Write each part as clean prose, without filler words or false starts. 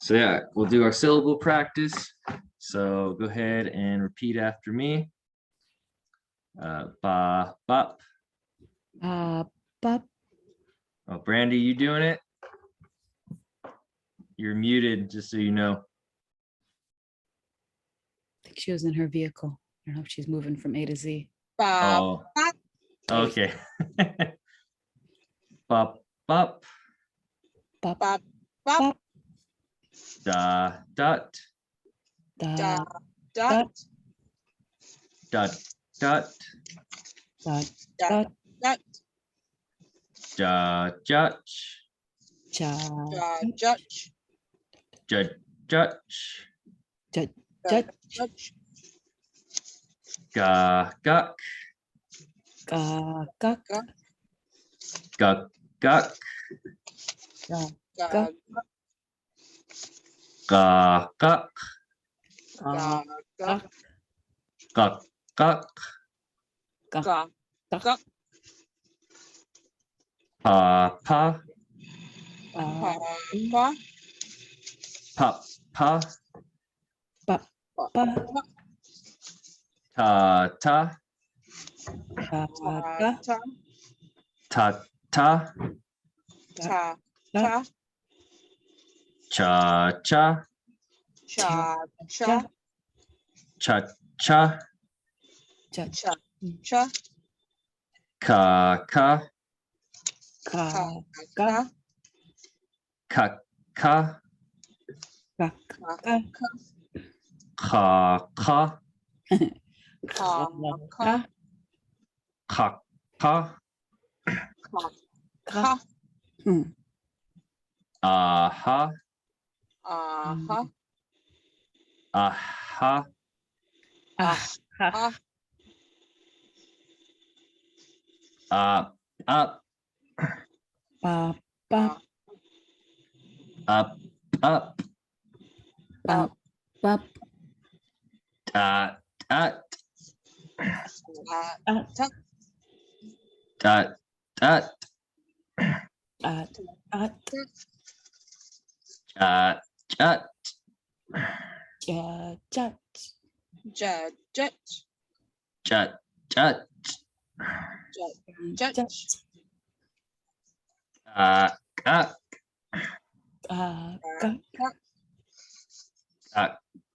So yeah, we'll do our syllable practice. So go ahead and repeat after me. Ba, bop. Bop. Oh, Brandy, you doing it? You're muted, just so you know. I think she was in her vehicle. I don't know if she's moving from A to Z. Oh, okay. Bop, bop. Bop, Bop, bop, bop, Da, dot. da, dot, Dot, dot. dot, dot, dot, dot, Ja, judge. judge, Judge, judge. judge, judge, Ga, guk. guk, guk, Guk, guk. guk, gug, Ga, guk. gug, guk, Guk, guk. guk, gug, guk, gug, Pa, pa. pa, pa, pa, Pa, pa. pa, pa, Ta, ta. ta, ta, ta, Ta, ta. ta, ta, ta, Cha, cha. cha, cha, Cha, cha. cha, cha, cha, Ka, ka. ka, ka, Ka, ka. ka, ka, Ka, ka. ka, ka, Ka, ka. ka, Aha. aha, Aha. ah, Up, up. pa, pa, Up, up. pa, pa, Dot, dot. ta, Dot, dot. at, at, Jot, jot. ja, jat, jet, jet, Jot, jot. jet, jat, Gak, guk,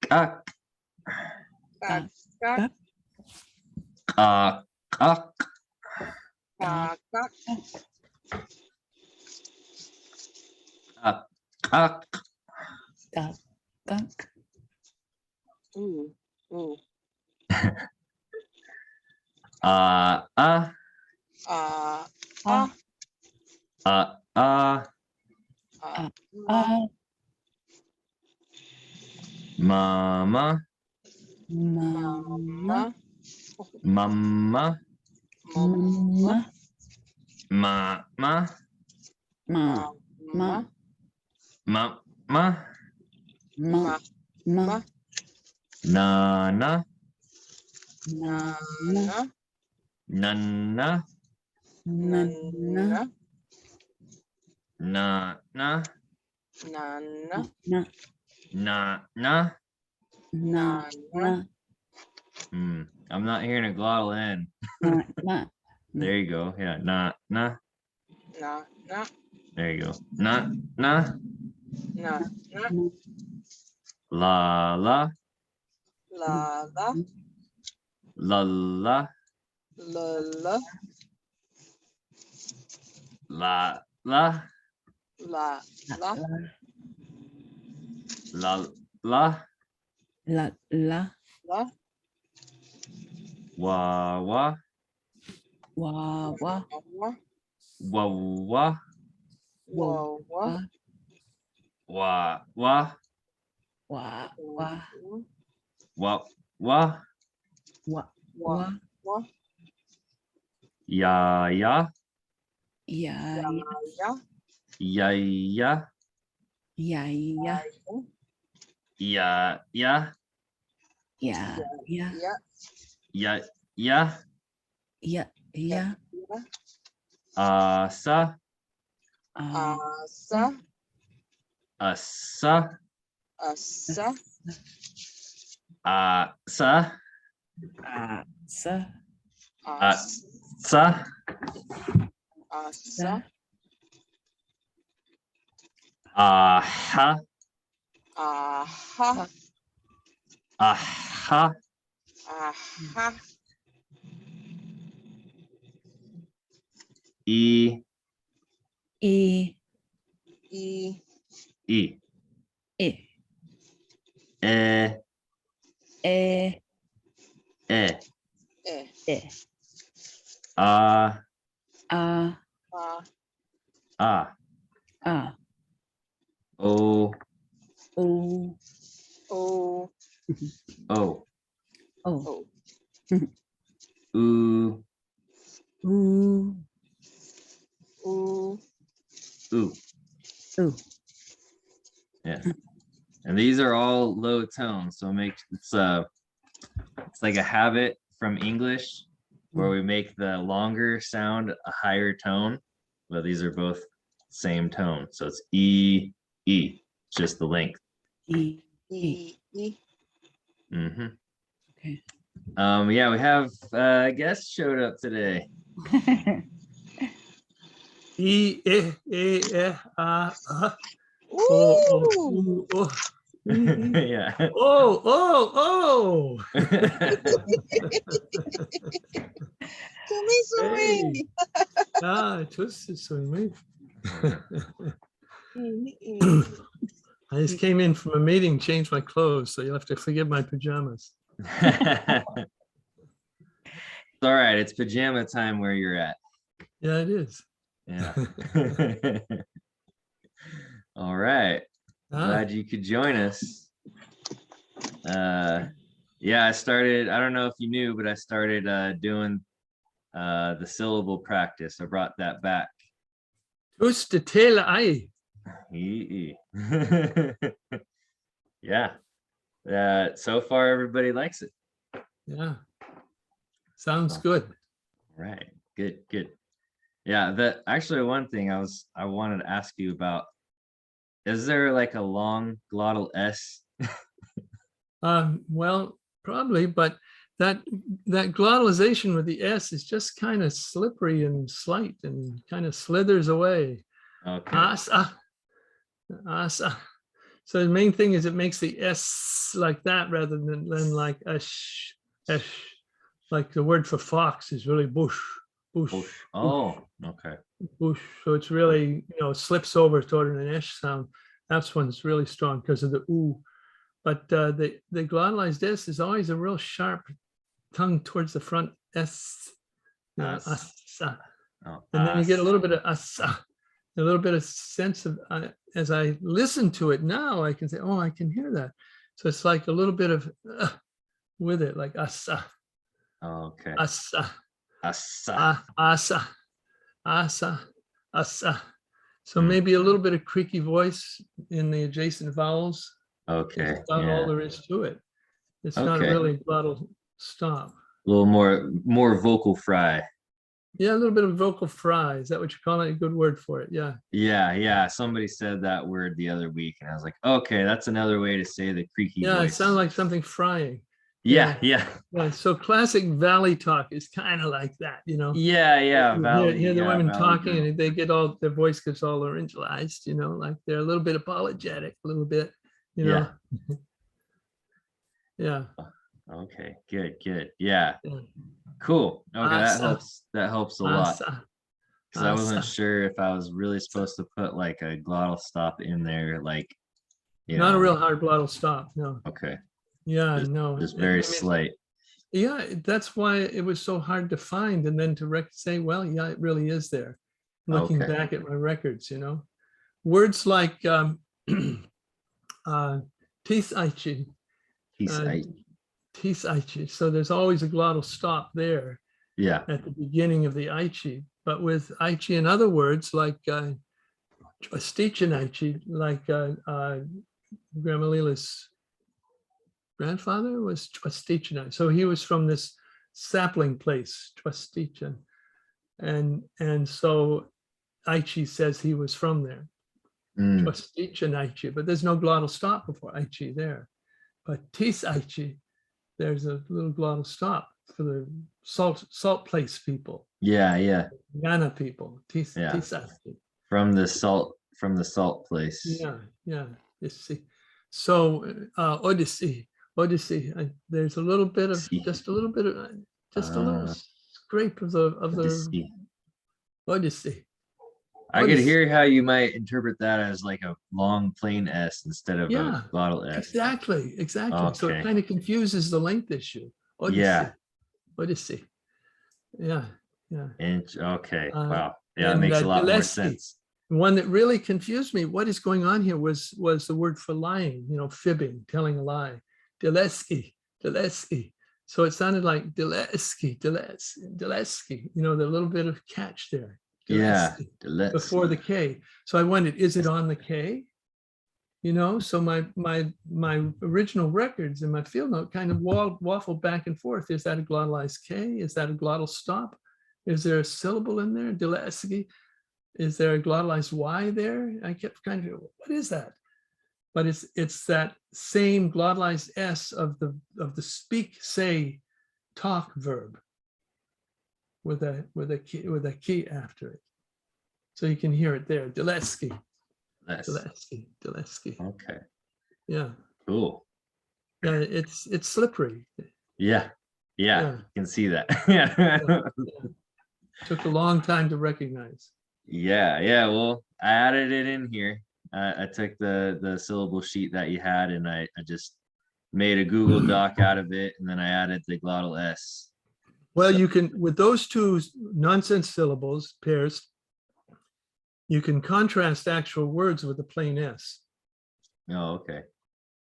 gug, gak, gak. gug, guk, Gak, gak. gug, gug, Gak, gak. guk, guk, ooh, ooh, Ah, ah. ah, ah, Ah, ah. ah, ah, Mama, mama, mama, mama, mama, ma, ma, mama, ma, ma, nana, na, nana, na, na, nana, nana, na, nana. na, na, I'm not hearing a glottal N. na, na, There you go. Yeah, na, na. na, na, There you go. Na, na. na, na, La, la, la, la, la, la, la, la, la, la, la, la, la, la, la, la, la, wa, wa, wa, wa, wa, wa, wa, wa, wa, wa, wa, wa, wa, wa, wa, wa, wa, wa, ya, ya, ya, ya, ya, ya, ya, ya, ya, ya, ya, ya, ya, ya, ya, ya, ya, asa, asa, asa, Asa. Sa. Sa. As. Sa. Asa. Aha. Aha. Aha. Aha. E. E. E. E. E. E. E. E. E. E. A. A. A. A. A. O. O. O. O. O. O. U. Oo. U. Ooh. Ooh. Yeah. And these are all low tones. So it's like a habit from English where we make the longer sound a higher tone, but these are both same tone. So it's E, E, just the length. E. E. E. Hmm. Okay. Yeah, we have guests showed up today. E, o, Ooh. o. Yeah. Oh. Sumi. Tschüss, Sumi. Sumi. I just came in from a meeting, changed my clothes, so you'll have to forgive my pajamas. It's all right. It's pajama time where you're at. Yeah, it is. Yeah. All right. Glad you could join us. Yeah, I don't know if you knew, but I started doing the syllable practice. I brought that back. Tschüss, de tele ei. Yeah. So far everybody likes it. Yeah. Sounds good. Right. Good. Yeah, that actually one thing I wanted to ask you about, is there like a long glottal S? Well, probably, but that glottalization with the S is just kind of slippery and slight and kind of slithers away. Okay. Asa. So the main thing is it makes the S like that rather than like a sh. Like the word for fox is really bush. Oh, okay. Bush. So it's really, slips over toward an S sound. That's when it's really strong because of the oo. But the glottalized S is always a real sharp tongue towards the front S. Asa. Oh, And then you get a little bit of asa, a little bit of sense of, as I listen to it now, I can say, oh, I can hear that. So it's like a little bit of with it, like asa, okay. asa, Asa. asa. So maybe a little bit of creaky voice in the adjacent vowels. Okay. That's about all there is to it. It's not Okay. really glottal stop. A little more vocal fry. Yeah, a little bit of vocal fry. Is that what you call it? A good word for it. Yeah. Yeah. Somebody said that word the other week, and I was like, okay, that's another way to say the creaky Yeah, voice. it sounds like something frying. Yeah. Yeah, so classic valley talk is kind of like that, Yeah. You hear the women Valley talking girl. and they get their voice gets all laryngealized, like they're a little bit apologetic, a little bit, Yeah. Yeah. Okay. Good. Yeah. Yeah. Cool. Okay, Asa. that helps a lot. Asa. Because I wasn't Asa. sure if I was really supposed to put like a glottal stop in there, like, Not a real hard glottal stop. No. Okay. Yeah, Just, no. Just very slight. Yeah, that's why it was so hard to find, and then to say, well, yeah, it really is there. Looking Okay. back at my records, words like teeth aichi, teeth aichi. So there's always a glottal stop there Yeah. at the beginning of the aichi. But with aichi and other words like Chwastichin aichi, like Grandma Leela's grandfather was Chwastichin. So he was from this sapling place, Chwastichin. And so Aichi says he was from there. Chostichanaichi, but there's no glottal stop before aichi there. But tis aichi, there's a little glottal stop for the salt place people, Yeah. Ghana people. Tis Yeah. aichi. From the salt place. Yeah. You see. So Odyssey. There's a little bit of See. just a little bit of just a little scrape of the Odyssey. Odyssey. I could Odyssey. hear how you might interpret that as like a long plain S instead of Yeah, a glottal S. exactly. So Okay. it kind of confuses the length issue. Odyssey. Yeah. Odyssey. Yeah. Okay. Uh, Wow. Yeah, that and, makes a lot more Gillespie. sense. One that really confused me, what is going on here was the word for lying, fibbing, telling a lie. Deleski. So it sounded like Deleski, the little bit of catch there. Yeah. Deleski, before the K. So I wondered, is it on the K? So my original records and my field note kind of waffled back and forth. Is that a glottalized K? Is that a glottal stop? Is there a syllable in there? Deleski. Is there a glottalized Y there? I kept kind of, what is that? But it's that same glottalized S of the speak, say, talk verb with a key after it. So you can hear it there. Deleski. Okay. Yeah. Cool. Yeah, it's slippery. Yeah. Yeah. You can see that. Yeah. Took a long time to recognize. Yeah. Well, I added it in here. I took the syllable sheet that you had and I just made a Google Doc out of it, and then I added the glottal S. Well, you can, with those two nonsense syllables, pairs, you can contrast actual words with a plain S. Oh, okay.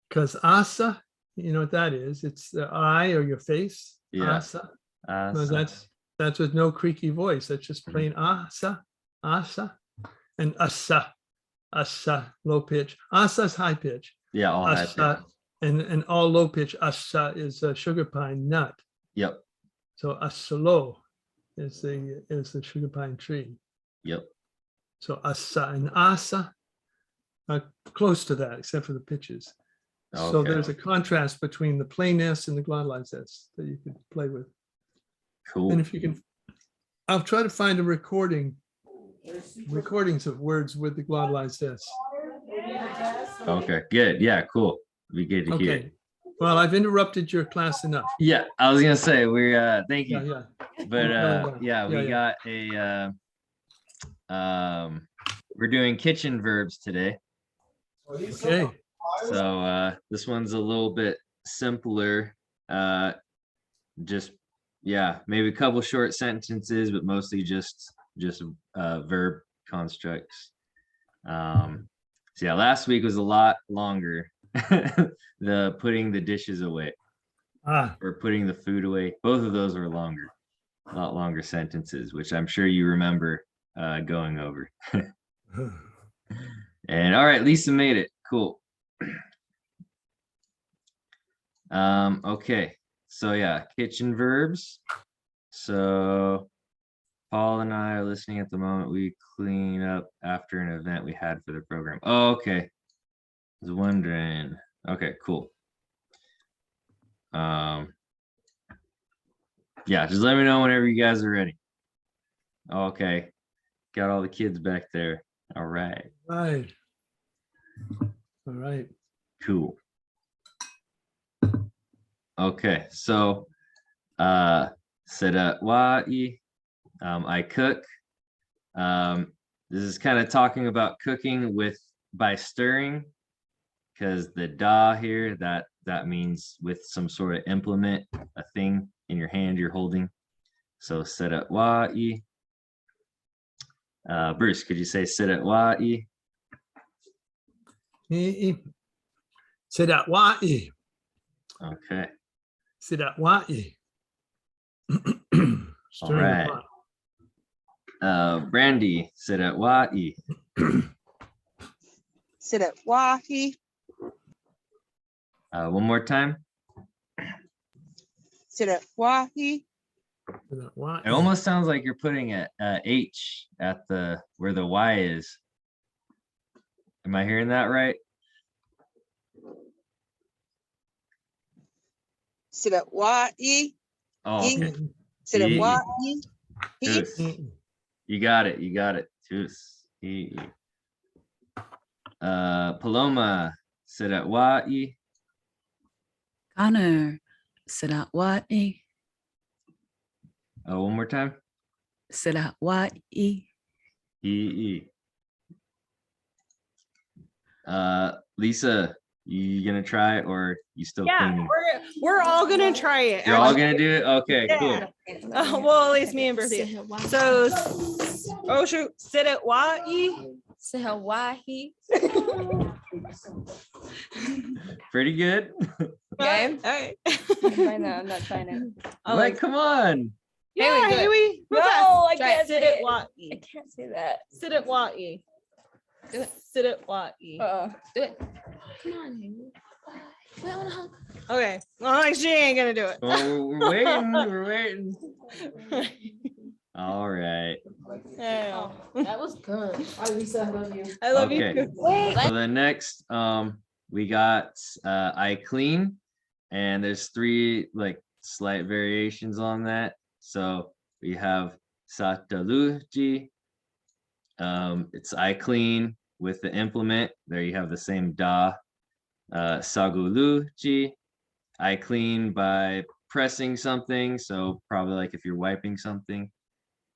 Because asa, you know what that is? It's the eye or your face. Yeah. Asa. No, that's with no creaky voice. That's just plain asa, and asa, low pitch. Asa's high pitch. Yeah, all high Asa, pitch. and all low pitch. Asa is a sugar pine nut. Yep. So asalo is the sugar pine tree. Yep. So asa and asa are close to that, except for the pitches. So Okay. there's a contrast between the plain S and the glottalized S that you could play with. Cool. And if you can, I'll try to find recordings of words with the glottalized S. Okay, good. Yeah, cool. Be good to hear. Okay. Well, I've interrupted your class enough. Yeah, I was gonna say we're thank you. Yeah. But we got a we're doing kitchen verbs today. Okay. So this one's a little bit simpler. Just maybe a couple short sentences, but mostly just verb constructs. So yeah, last week was a lot longer. The putting the dishes away or putting the food away. Both of those were a lot longer sentences, which I'm sure you remember going over. And all right, Lisa made it. Cool. Okay, so yeah, kitchen verbs. So Paul and I are listening at the moment. We clean up after an event we had for the program. Oh, okay. I was wondering. Okay, cool. Yeah, just let me know whenever you guys are ready. Okay, got all the kids back there. All right. All right. Cool. Okay, so Sera wa'i. I cook. This is kind of talking about cooking by stirring, because the da here, that means with some sort of implement, a thing in your hand you're holding. So Sera wa'i. Bruce, could you say Sera wa'i? Sidat wa'i. Okay. Sidat wa'i. All right. Brandy, Sera wa'i. Sira wahi. One more time. Sira wahi. It almost sounds like you're putting a H at where the Y is. Am I hearing that right? Sirawai. Oh, okay. Sirawai. Tus. You got it. You got it. Tus. Paloma. Sirawai. Connor. Sirawai. One more time. Sirawai. Lisa, you gonna try or you still Yeah, cleaning? we're all gonna try it. You're all actually. gonna do it? Okay, cool. Yeah. Well, at least me and Berthea. So, oh shoot, sit at Wai. Hawaii. Pretty good. Okay. All right. I know, I'm not trying to. Like, come on. Yeah, do it. Haley. No, I Try it. can't Sit say at it. Wai. I can't say that. Sit at Wai. Do it. Sit at Wai. Do it. Come on, Haley. Wait, I wanna hug. Okay. Well, she ain't gonna do it. Oh, we're waiting. We're waiting. All right. Yeah. That was good. Oh, Lisa, I love you. I love Okay. you. Too. Wait. So the next, we got I clean, and there's 3 like slight variations on that. So we have Sataluji. It's I clean with the implement. There you have the same da. Saguluji. I clean by pressing something. So probably like if you're wiping something.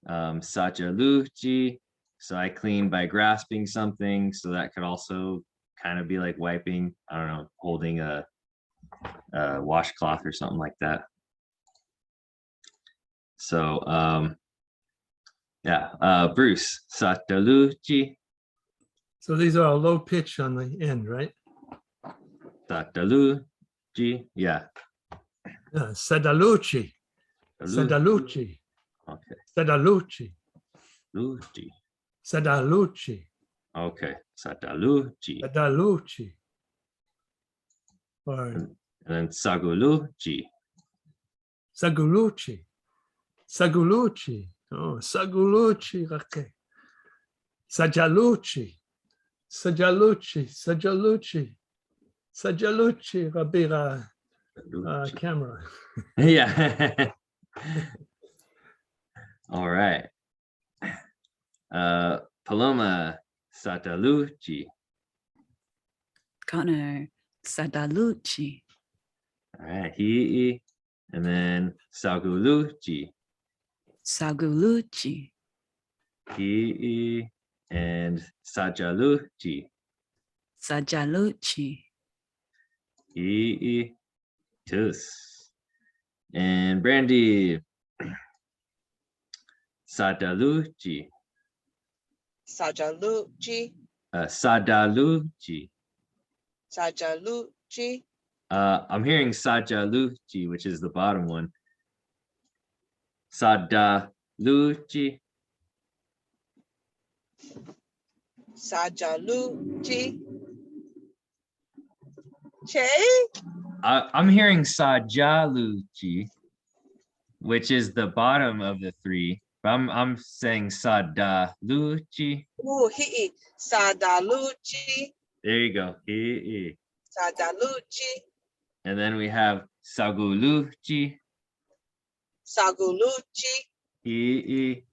Sajaluji. So I clean by grasping something. So that could also kind of be like wiping, I don't know, holding a washcloth or something like that. So yeah, Bruce, Sataluji, So these are a low pitch on the end, right? Sataluji, yeah. Sadalucci, Sadalucci, Okay, Sadalucci, Luji. Sadalucci, Okay, Sataluji. Sadalucci. Or And then Saguluji. Sagulucci, Sagulucci. Oh, Sagulucci, okay. Sajalucci, Sajalucci, Sajalucci, Sajalucci, Rabira camera. Yeah. All right. Paloma, Sataluji. Connor. Sadalucci. All right, he, and then Saguluji, Sagulucci. he, and Sajaluji, Sajalucci. he, tus, and Brandy, Sadaluji, Sajaluji. Sadaluji. Sajaluji. I'm hearing Sajaluji, which is the bottom one. Sadaluji. Sajaluji. Che? I'm hearing Sajaluji, which is the bottom of the 3. But I'm saying Sadaluji. Ooh, he. Sadaluji. There you go. He. Sadaluji. And then we have Saguluji. Saguluji. He.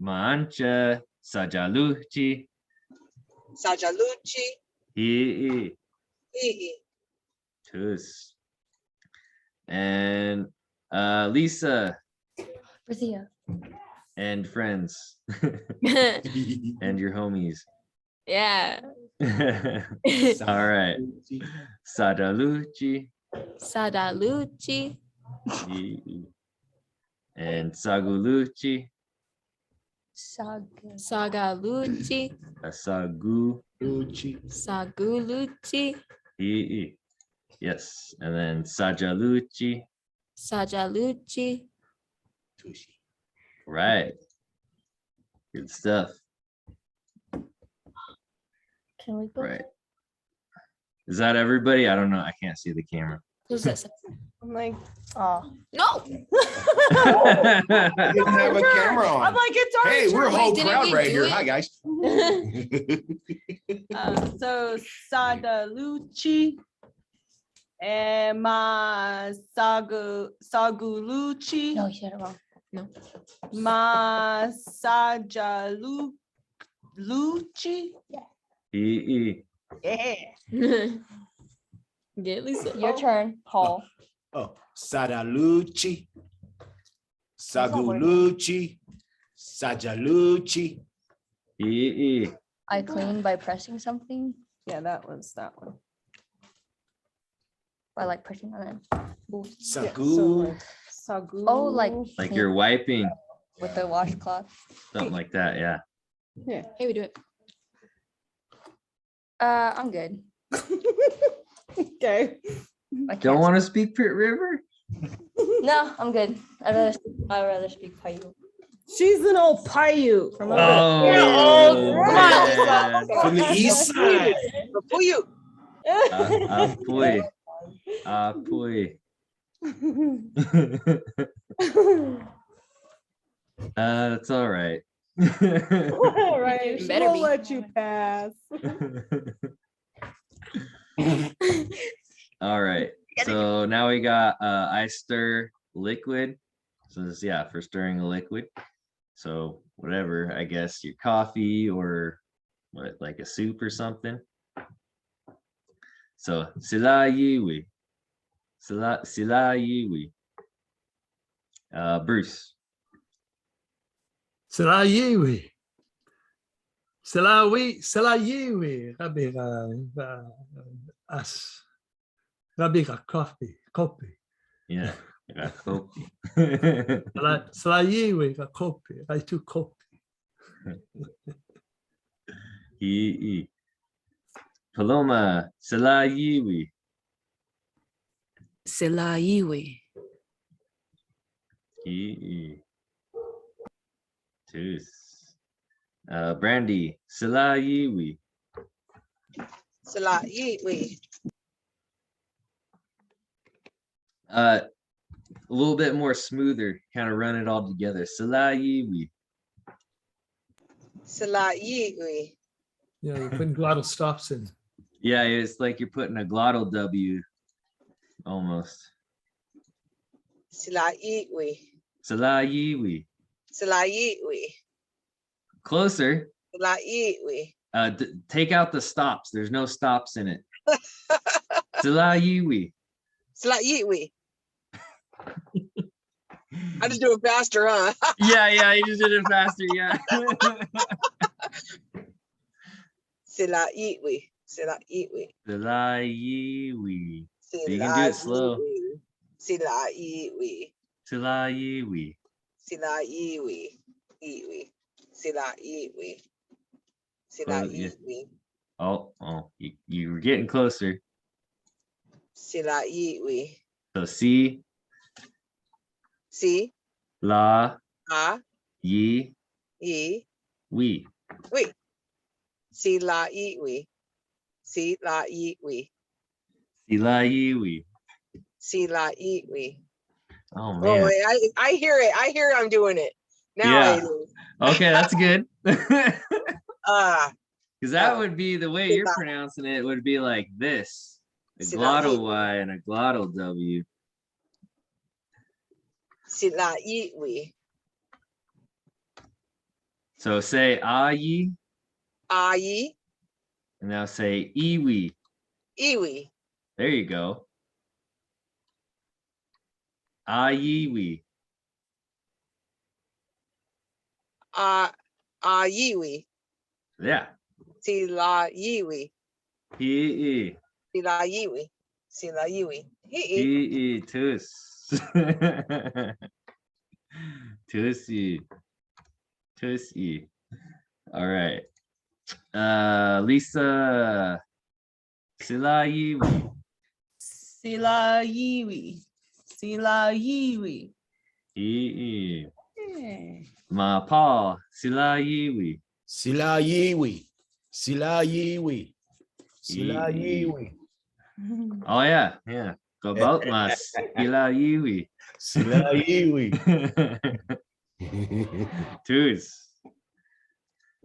Mancha Sajaluji. Sajaluji. He. He. Tus. And Lisa Berthea. and friends Yeah. and your homies. Yeah. All right. Sadaluji Sadalucci. and Saguluji. Sagalucci. Sagu. Sagulucci. Yes. And then Sajaluji. Sajalucci. Right. Good stuff. Can we go? Right. Is that everybody? I don't know. I can't see the camera. Who's that? I'm like, oh. No. Didn't have a camera on. I'm like, it's our Hey, we're a turn. whole Didn't crowd we right do here. it? Hi, guys. So Sadalucci and my Sagulucci, No, you said it wrong. No. my Sajalucci. E. Yeah. Get Lisa. Your turn, Paul. Oh, Sadalucci, Sagulucci, Sajalucci. E. I clean by pressing something, Yeah, that was that one. by like pressing on it. Sagu. Sagu. Oh, like Like you're wiping, with the washcloth. something like that. Yeah. Yeah. Hey, we do it. I'm good. Okay. I Don't can't. want to speak Pit River? No, I'm good. I'd rather speak Paiute. She's an old Paiute from over Oh, Yeah. man. From the east side. Puyu. Apoy. That's all right. All right, Better we'll be. let you pass. All right. So now we got I stir liquid. So this, yeah, for stirring a liquid. So whatever, I guess your coffee or what, like a soup or something. So sila yiwi. Sila yiwi. Bruce. Selayiwi. Selayiwi. Rabira coffee. Yeah. I got coffee. Selayiwi, coffee. I took coffee. E. Paloma. Sila yiwi. Silayiwi. E. Tooth. Brandy. Sila yiwi. Sala Yiwi. A little bit more smoother, kind of run it all together. Sila yiwi. Sala Yiwi. Yeah, you're putting glottal stops in. Yeah, it's like you're putting a glottal W almost. Sala Yiwi. Sila yiwi. Sala Yiwi. Closer. Sala Yiwi. Take out the stops. There's no stops in it. Sila yiwi. Sala Yiwi. I just do it faster, huh? Yeah, you just did it faster. Yeah. Sala Yiwi. Sala Yiwi. Sila yiwi. Sila You can do it slow. Yiwi. Sila Yiwi. Sila yiwi. Sila Yiwi. Yiwi. Sila Yiwi. Sila Oh, yeah. Yiwi. Oh, you were getting closer. Sila Yiwi. So si, Si. la, A. yi, Yi. we. Wait. Sila Yiwi. Sila Yiwi. Sila yiwi. Sila Yiwi. Oh Oh, man. wait, I hear it. I hear I'm doing it. Now Yeah. I do. Okay, that's good. Because that Oh. would be the way you're pronouncing it would be like this. A glottal Y and a glottal W. Sila Yiwi. So say ayi, Ayi. and now say iwi. Iwi. There you go. Ayiwi. Ayiwi. Yeah. Sila Yiwi. He. Sila Yiwi. Sila Yiwi. He. He. Tus. Tusi. Tusi. All right. Lisa. Sila yiwi. Sila Yiwi. Sila Yiwi. He. Yeah. Ma Paul. Sila yiwi. Sila Yiwi. Sila Yiwi. Sila Yiwi. Oh yeah. About mas ila yiwi. Sila Yiwi. Dudes.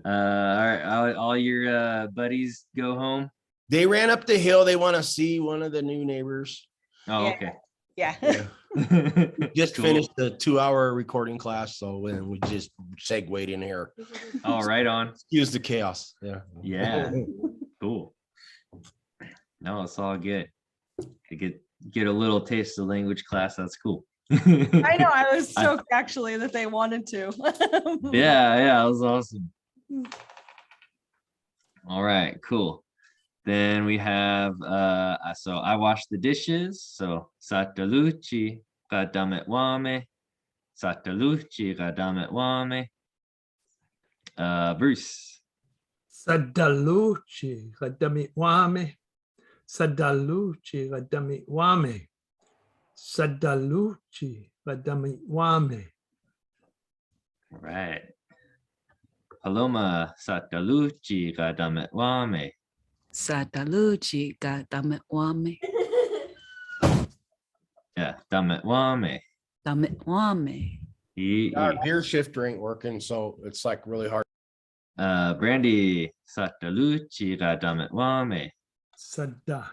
All right, all your buddies go home. They ran up the hill. They want to see one of the new neighbors. Oh, Yeah. okay. Yeah. Just Cool. finished the 2-hour recording class, so then we just segued in here. Oh, right on. Excuse the chaos. Yeah. Yeah. Cool. No, it's all good. To get a little taste of language class. That's cool. I know. I was stoked actually that they wanted to. Yeah, it was awesome. All right, cool. Then we have so I wash the dishes. So sataluchi gadamet wame. Sataluchi gadamet wame. Bruce. Sadaluchi Radamiwame. Sadaluchi Radamiwame. Sadaluchi Radamiwame. All right. Paloma sataluchi gadamet wame. Sataluchi damet wame. Yeah, damet wame. Damet wame. Our gear shifter ain't working, so it's like really hard. Brandy sataluchi gadamet wame. Sada.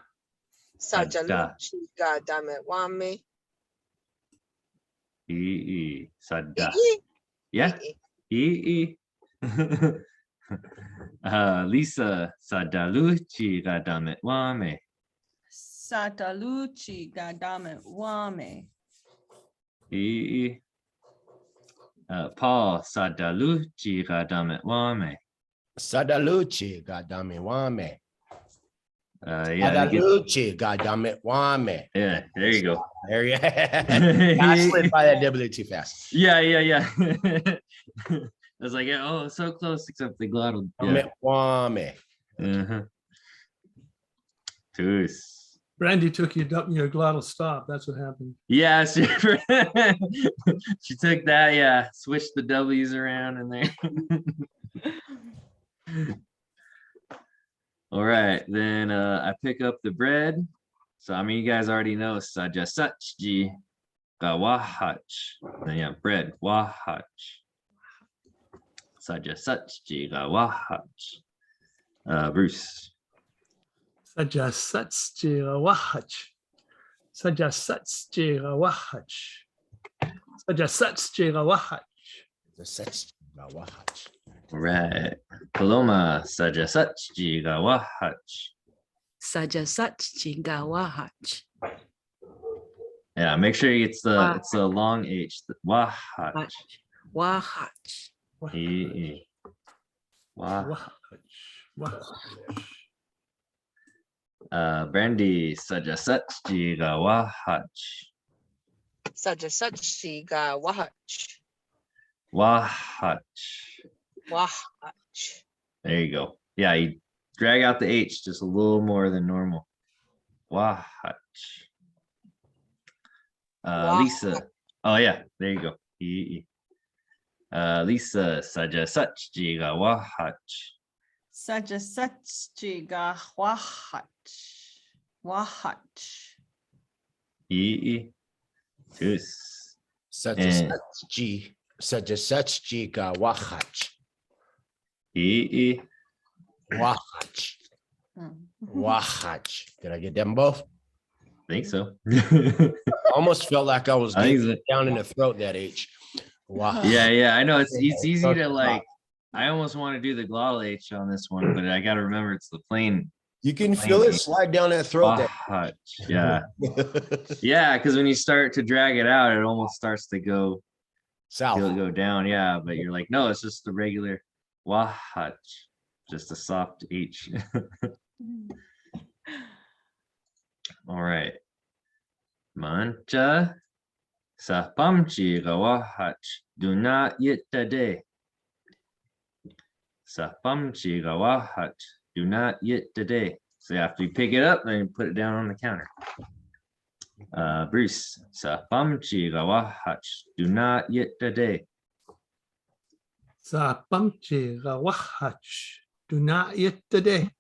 Sajaluchi gadame wame. Sada. Ii. Yeah. Ii. Lisa sadaluchi gadamet wame. Sataluchi gadame wame. Paul sadaluchi gadamet wame. Sadaluchi, goddammit, wame. Yeah, to get- Sadaluchi, goddammit, wame. yeah, there you go. There you I slid by that W too fast. Yeah. I was like, oh, so close, except the glottal. Yeah. Wame. Uh-huh. Toos. Brandy took your glottal stop. That's what happened. Yeah, she took that, yeah, switched the W's around in there. All right, then I pick up the bread. So I mean, you guys already know sajasachji gawahach. Then yeah, bread wahach. Sajasachji gawahach. Bruce. Sajasatsji Rawahach. Sajasatsji Rawahach. Sajasatsji Rawahach. The sets. Wahach. All right. Paloma sajasachji gawahach. Sajasatchi gawahach. Yeah, make sure it's a long H. Wahach. Wahach. Wah. Wahach. Brandy sajasachji gawahach. Sajasachi ga wahach. Wahach. Wahach. There you go. Yeah, you drag out the H just a little more than normal. Wahach. Lisa. Oh yeah, there you go. Lisa sajasachji gawahach. Sajasachji ga wahach. Wahach. Goose. Such a such G wahach. Wahach. Wahach. Did I get them both? Think so. Almost felt like I was I think getting so. it down in the throat, that H. Wow. Yeah. I know it's easy to like. I almost want to do the glottal H on this one, but I gotta remember it's the plain You can feel it slide down that throat. wahach. Yeah. Yeah, because when you start to drag it out, it almost starts to go South. go down. Yeah, but you're like, no, it's just the regular wahach, just a soft H. All right. Mancha sapamchi gawahach do not yet today. Sapamchi gawahach do not yet today. So after you pick it up, then you put it down on the counter. Bruce, sapamchi gawahach do not yet today. Sapamchi Rawahach. Do not eat today.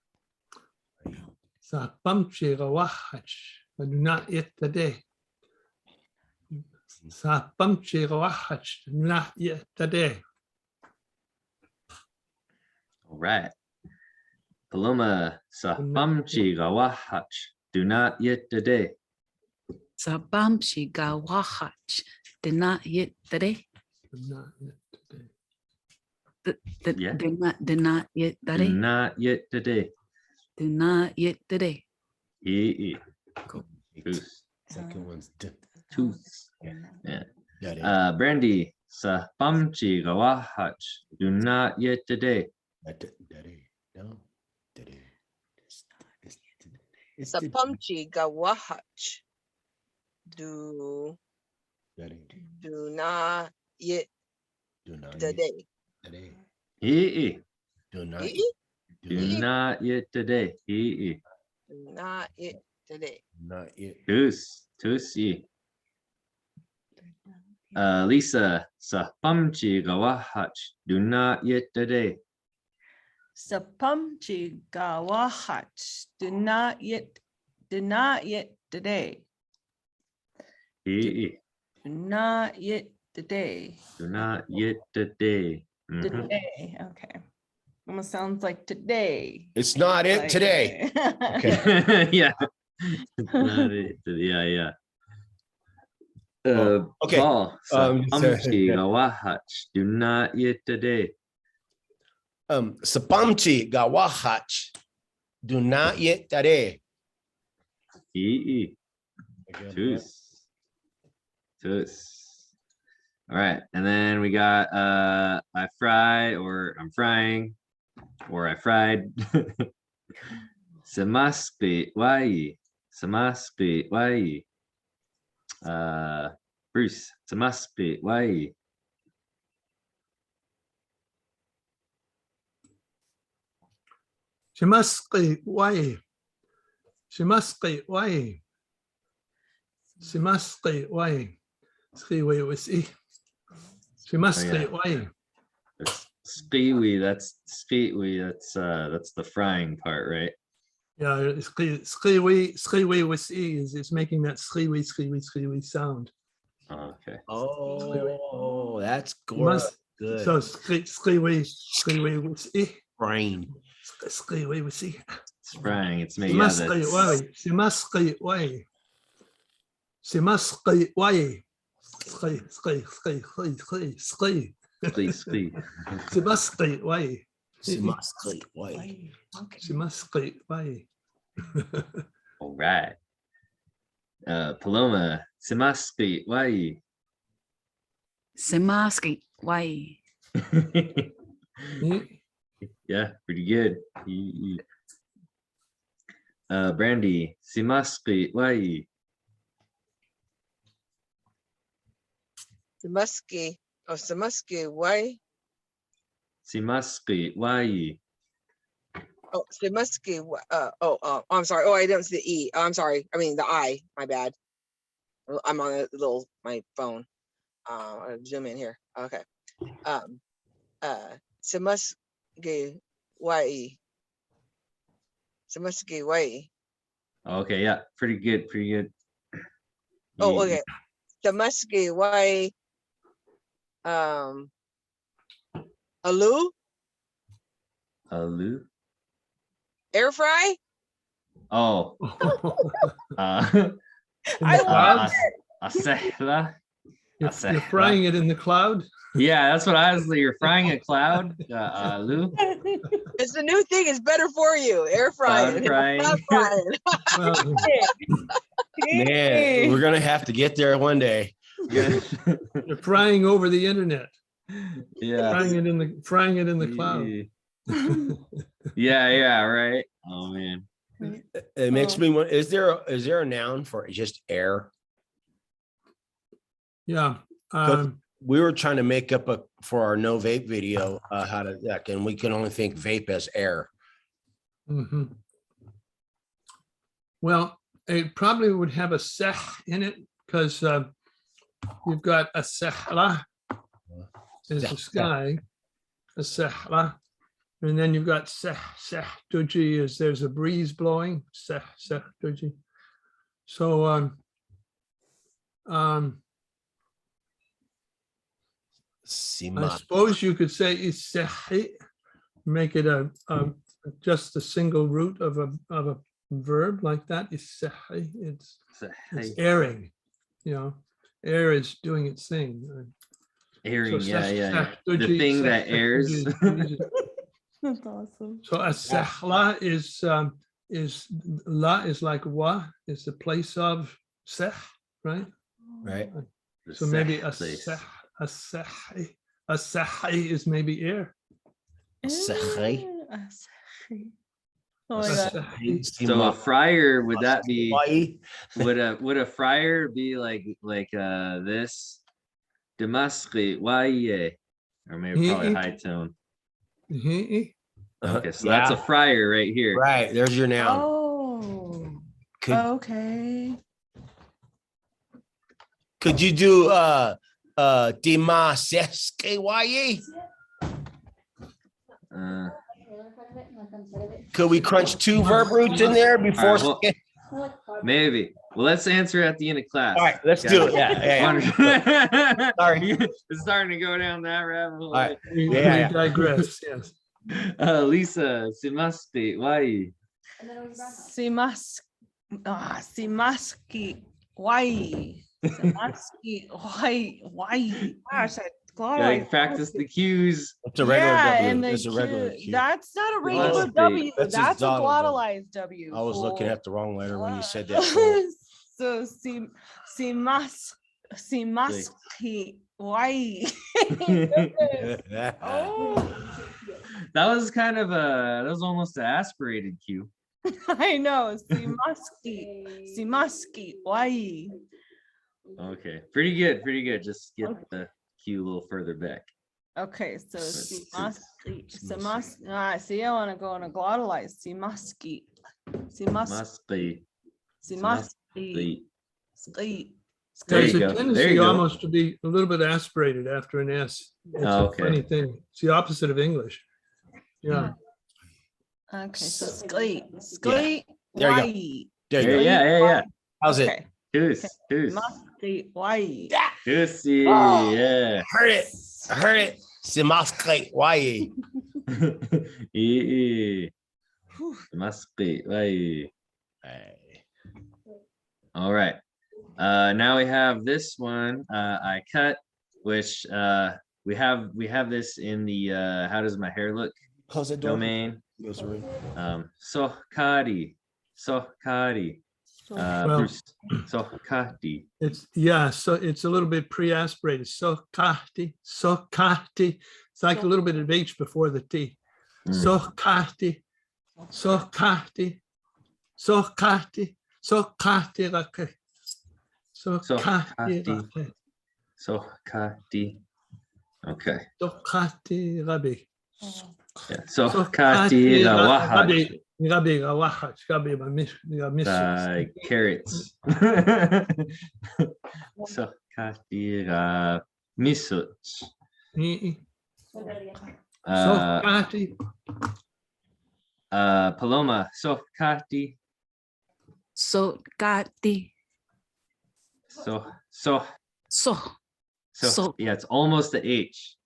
Sapamchi Rawahach. I do not eat today. Sa pamchi gawahach, do not eat today. All right. Paloma sa pamchi gawahach. Do not yet today. Sabam shiga wahach. Did not yet today. Do not eat today. Yeah. Did not yet Do today. not yet today. Do not yet today. E. Cool. Goose. Second one's Tooth. Yeah. Daddy. Brandy sa pamchi gawahach. Do not yet today. Daddy. No. Daddy. Sa pumchi gawahach. Do Daddy. not yet Do not the eat day. today. E. Do not Eh? eat. Do not yet today. E. Do not yet today. Not eat. Goose. Tusi. Lisa sa pamchi gawahach. Do not yet today. Sapumchi gawahach. Do not yet today. E. Do not yet today. Do not yet today. Mhm. Today. Okay. Almost sounds like today. It's not it Like, today. okay. Yeah. It's not it. Yeah. Okay. Paul, sa Um, pamchi gawahach. Do not yet today. Sapamchi gawahach. Do not eat today. E. Tus. All right, and then we got I fry, or I'm frying, or I fried. Samaspi wai. Samaspi wai. Bruce, samaspi wai. Shimaski way. Shimaski way. Shimaski way. Skiwi was e. Shimaski way. Skiwi, that's the frying part, right? Yeah, skiwi was e is making that skiwi sound. Oh, okay. Oh, that's Must- good. So skiwi was e. Brain. Skiwi was e. It's frying. It's made out of Shimaski that. way. Shimaski way. Shimaski way. Ski. Ski. Shimaski way. Simaskli way. Okay. Shimaski way. All right. Paloma, simaski wai. Simaski way. Yeah, pretty good. Brandy, simaski wai. Samuski. Oh, Samuski. Why? Simaski wai. Oh, Samuski. I'm sorry. Oh, I didn't see the E. Oh, I'm sorry. I mean the I. My bad. I'm on my phone. I'll zoom in here. Okay. Samuski. Why? Samuski. Why? Okay, yeah, pretty good. Oh, okay. Samuski. Why? Alu? Alu. Air fry? Oh. I Clouds? Asehla. You're frying it in the cloud? Yeah, that's what I was. You're frying a cloud, Alu. It's the new thing. It's better for you. Air frying. frying. Not frying. Well, Man, we're gonna have to get there one day. Yeah. you're frying over the internet, Yeah. frying it in the cloud. Yeah, right. Oh man. It makes me want. Is there a noun for just air? Yeah. We were trying to make up for our no vape video how to that, and we can only think vape as air. Mhm. Well, it probably would have a seh in it because you've got a sehla is the sky, a sehla, and then you've got seh tuji is there's a breeze blowing, seh tuji. So, I Sima. suppose you could say isahi, make it a just a single root of a verb like that. Isahi, it's airing, air is doing its thing. Airing, So yeah. The sahtuji, thing that airs. That's awesome. So a sahla is la is like wa is the place of seh, right? Right. So maybe a Place. seh, a sahi is maybe air. Sahi. Oh my God. So a fryer, would that be, Hawaii. would a fryer be like this? Demaskri, why? Or maybe probably high tone. Okay, so that's a fryer right here. Right. There's your noun. Oh, Could okay. could you do Demaskri? Uh, Could we crunch 2 verb roots in there before? All right, maybe. Well, let's answer at the end of class. All right, let's do it. Yeah. Sorry. It's starting to go down that rabbit hole. All right. We Yeah. digress, yes. Lisa, Simasti, why? Simaski, why? Simaski, why? Gosh, I Gotta practice the cues. It's a regular W. and It's a regular Q. Q. That's not a regular Must be. W. That's a That's a Donald W. glottalized W. I was looking fool. at the wrong letter when you said that. So simaski, why? Oh, That was kind of that was almost an aspirated cue. I know. Simaski, why? Okay, pretty good. Just get the cue a little further back. Okay, so Let's simaski, see, I want to go on a glottalize. Simaski, Must be. simaski, ski. There There's you a go. There tendency you go. almost to be a little bit aspirated after an S. It's a Okay. funny thing. It's the opposite of English. Yeah. Okay, so ski, There you go. why? There you go. Yeah. How's it? Okay, Goose. simaski, why? Goosey, Oh. yeah. Heard it. Simaskri. Why? Must be. Why? All right. Now we have this one. I cut, which we have this in the how does my hair look Close the door. domain. Goes away. Sohkadi. Well- Bruce. Sohkadi. So it's a little bit pre-aspirated. Sokati. It's like a little bit of H before the T. Mm. Sokati. Rake. Sokati Rake. Sohkadi. Okay. Sokati Rabi. Yeah. Sohkadi rawahaj. Rabi Rawahaj. Rabi Miss. Carrots. Sohkadi misuch. Sokati. Paloma. Sohkadi. Sokati. Yeah, it's almost the H.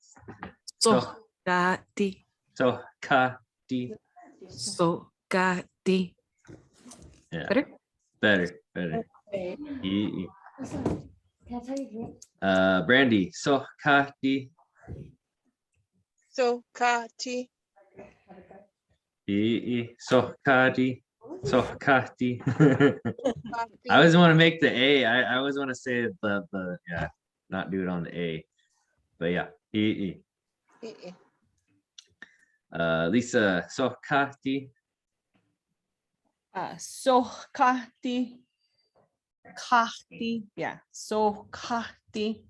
Sokati. Sohkadi. Sokati. Yeah. Better? Better. E. Can I tell you? Brandy. Sohkadi. So Kati. Sohkadi. I always want to make the A. I always want to say the yeah, not do it on the A. But yeah. Lisa. Sohkadi. Sohkati, kahti, yeah, sohkati.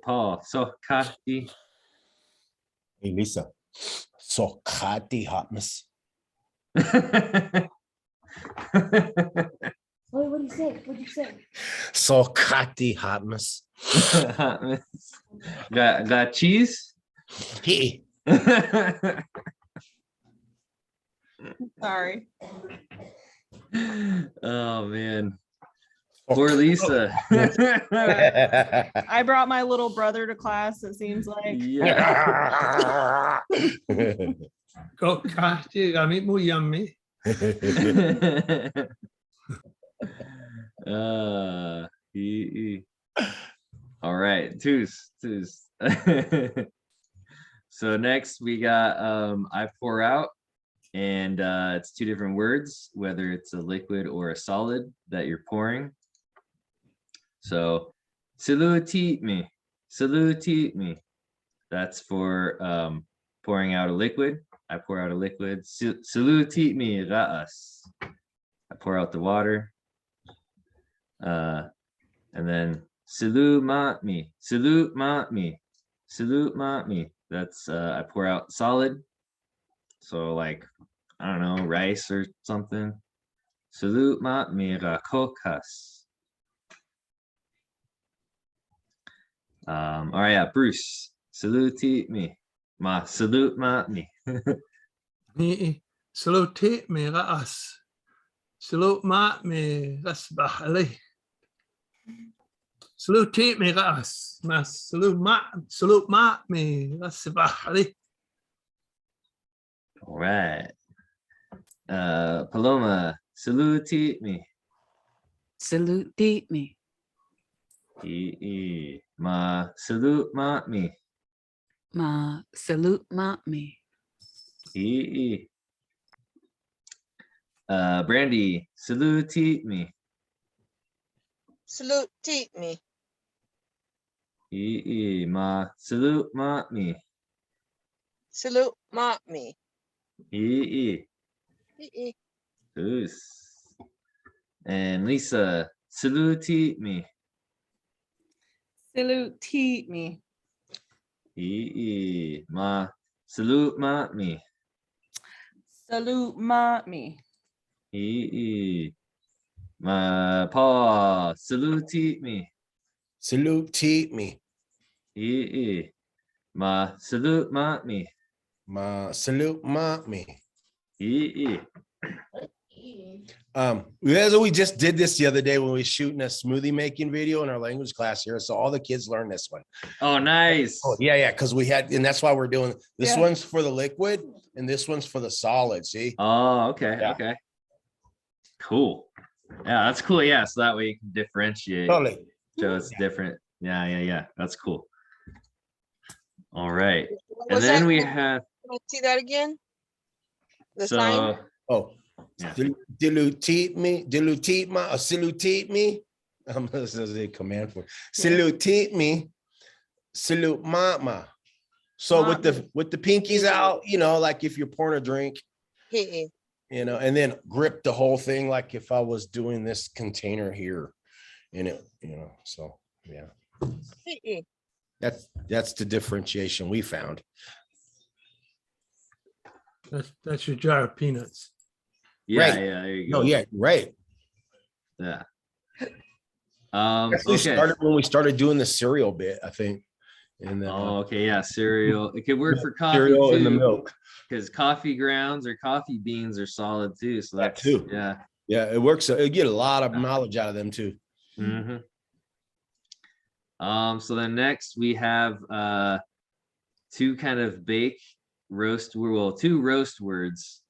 Paul. Sohkadi. Hey, Lisa. Sokati hotness. Wait, what do you say? What did you say? Sokati hotness. Got cheese? Hey. Sorry. Oh man. Poor Lisa. I brought my little brother to class, it seems like. Yeah. Go, kami mo yummy. All right, twos. So next we got I pour out, and it's two different words, whether it's a liquid or a solid that you're pouring. So salute me. That's for pouring out a liquid. I pour out a liquid. Salute me ra'as. I pour out the water. And then salute me. That's I pour out solid. So like, I don't know, rice or something. Salute me rakokas. All right, yeah, Bruce. Salute me. Salute me. Ni salute me ra'as. Salute me rasbahali. Salute me ra'as. Salute me rasbahali. All right. Paloma, salute me. Salute me. Salute me. Salute me. Brandy, salute me. Salute me. Salute me. Salute me. And Lisa, salute me. Salute me. Salute me. Salute me. Paul, salute me. Salute me. Salute me. Salute me. We just did this the other day when we were shooting a smoothie making video in our language class here. So all the kids learned this one. Oh, nice. Oh, yeah. Because we had, and that's why we're doing this. Yeah. One's for the liquid and this one's for the solid. See? Oh, okay. Yeah. Okay. Cool. Yeah, that's cool. Yeah. So that way you can differentiate. Totally. So it's different. Yeah. That's cool. All right. What And was then that? we have, Can I see that again? The sign? so Oh, Yeah. Dilute me. Salute me. This is a command for salute me. Salute mama. So with the pinkies out, like if you're pouring a drink, Hey, and then grip the whole thing, like if I was doing this container here in it, so yeah. hey. That's the differentiation we found. That's your jar of peanuts. yeah, Right. yeah, there you go. No, yeah, right. Yeah. Actually Okay. started when we started doing the cereal bit, I think. And then Oh, okay. Yeah. Cereal. It could work for coffee cereal in the too, milk. because coffee grounds or coffee beans are solid too. So That that's too. Yeah. Yeah, it works. You get a lot of knowledge out of them too. Mm-hmm. So then next we have two kind of two roast words.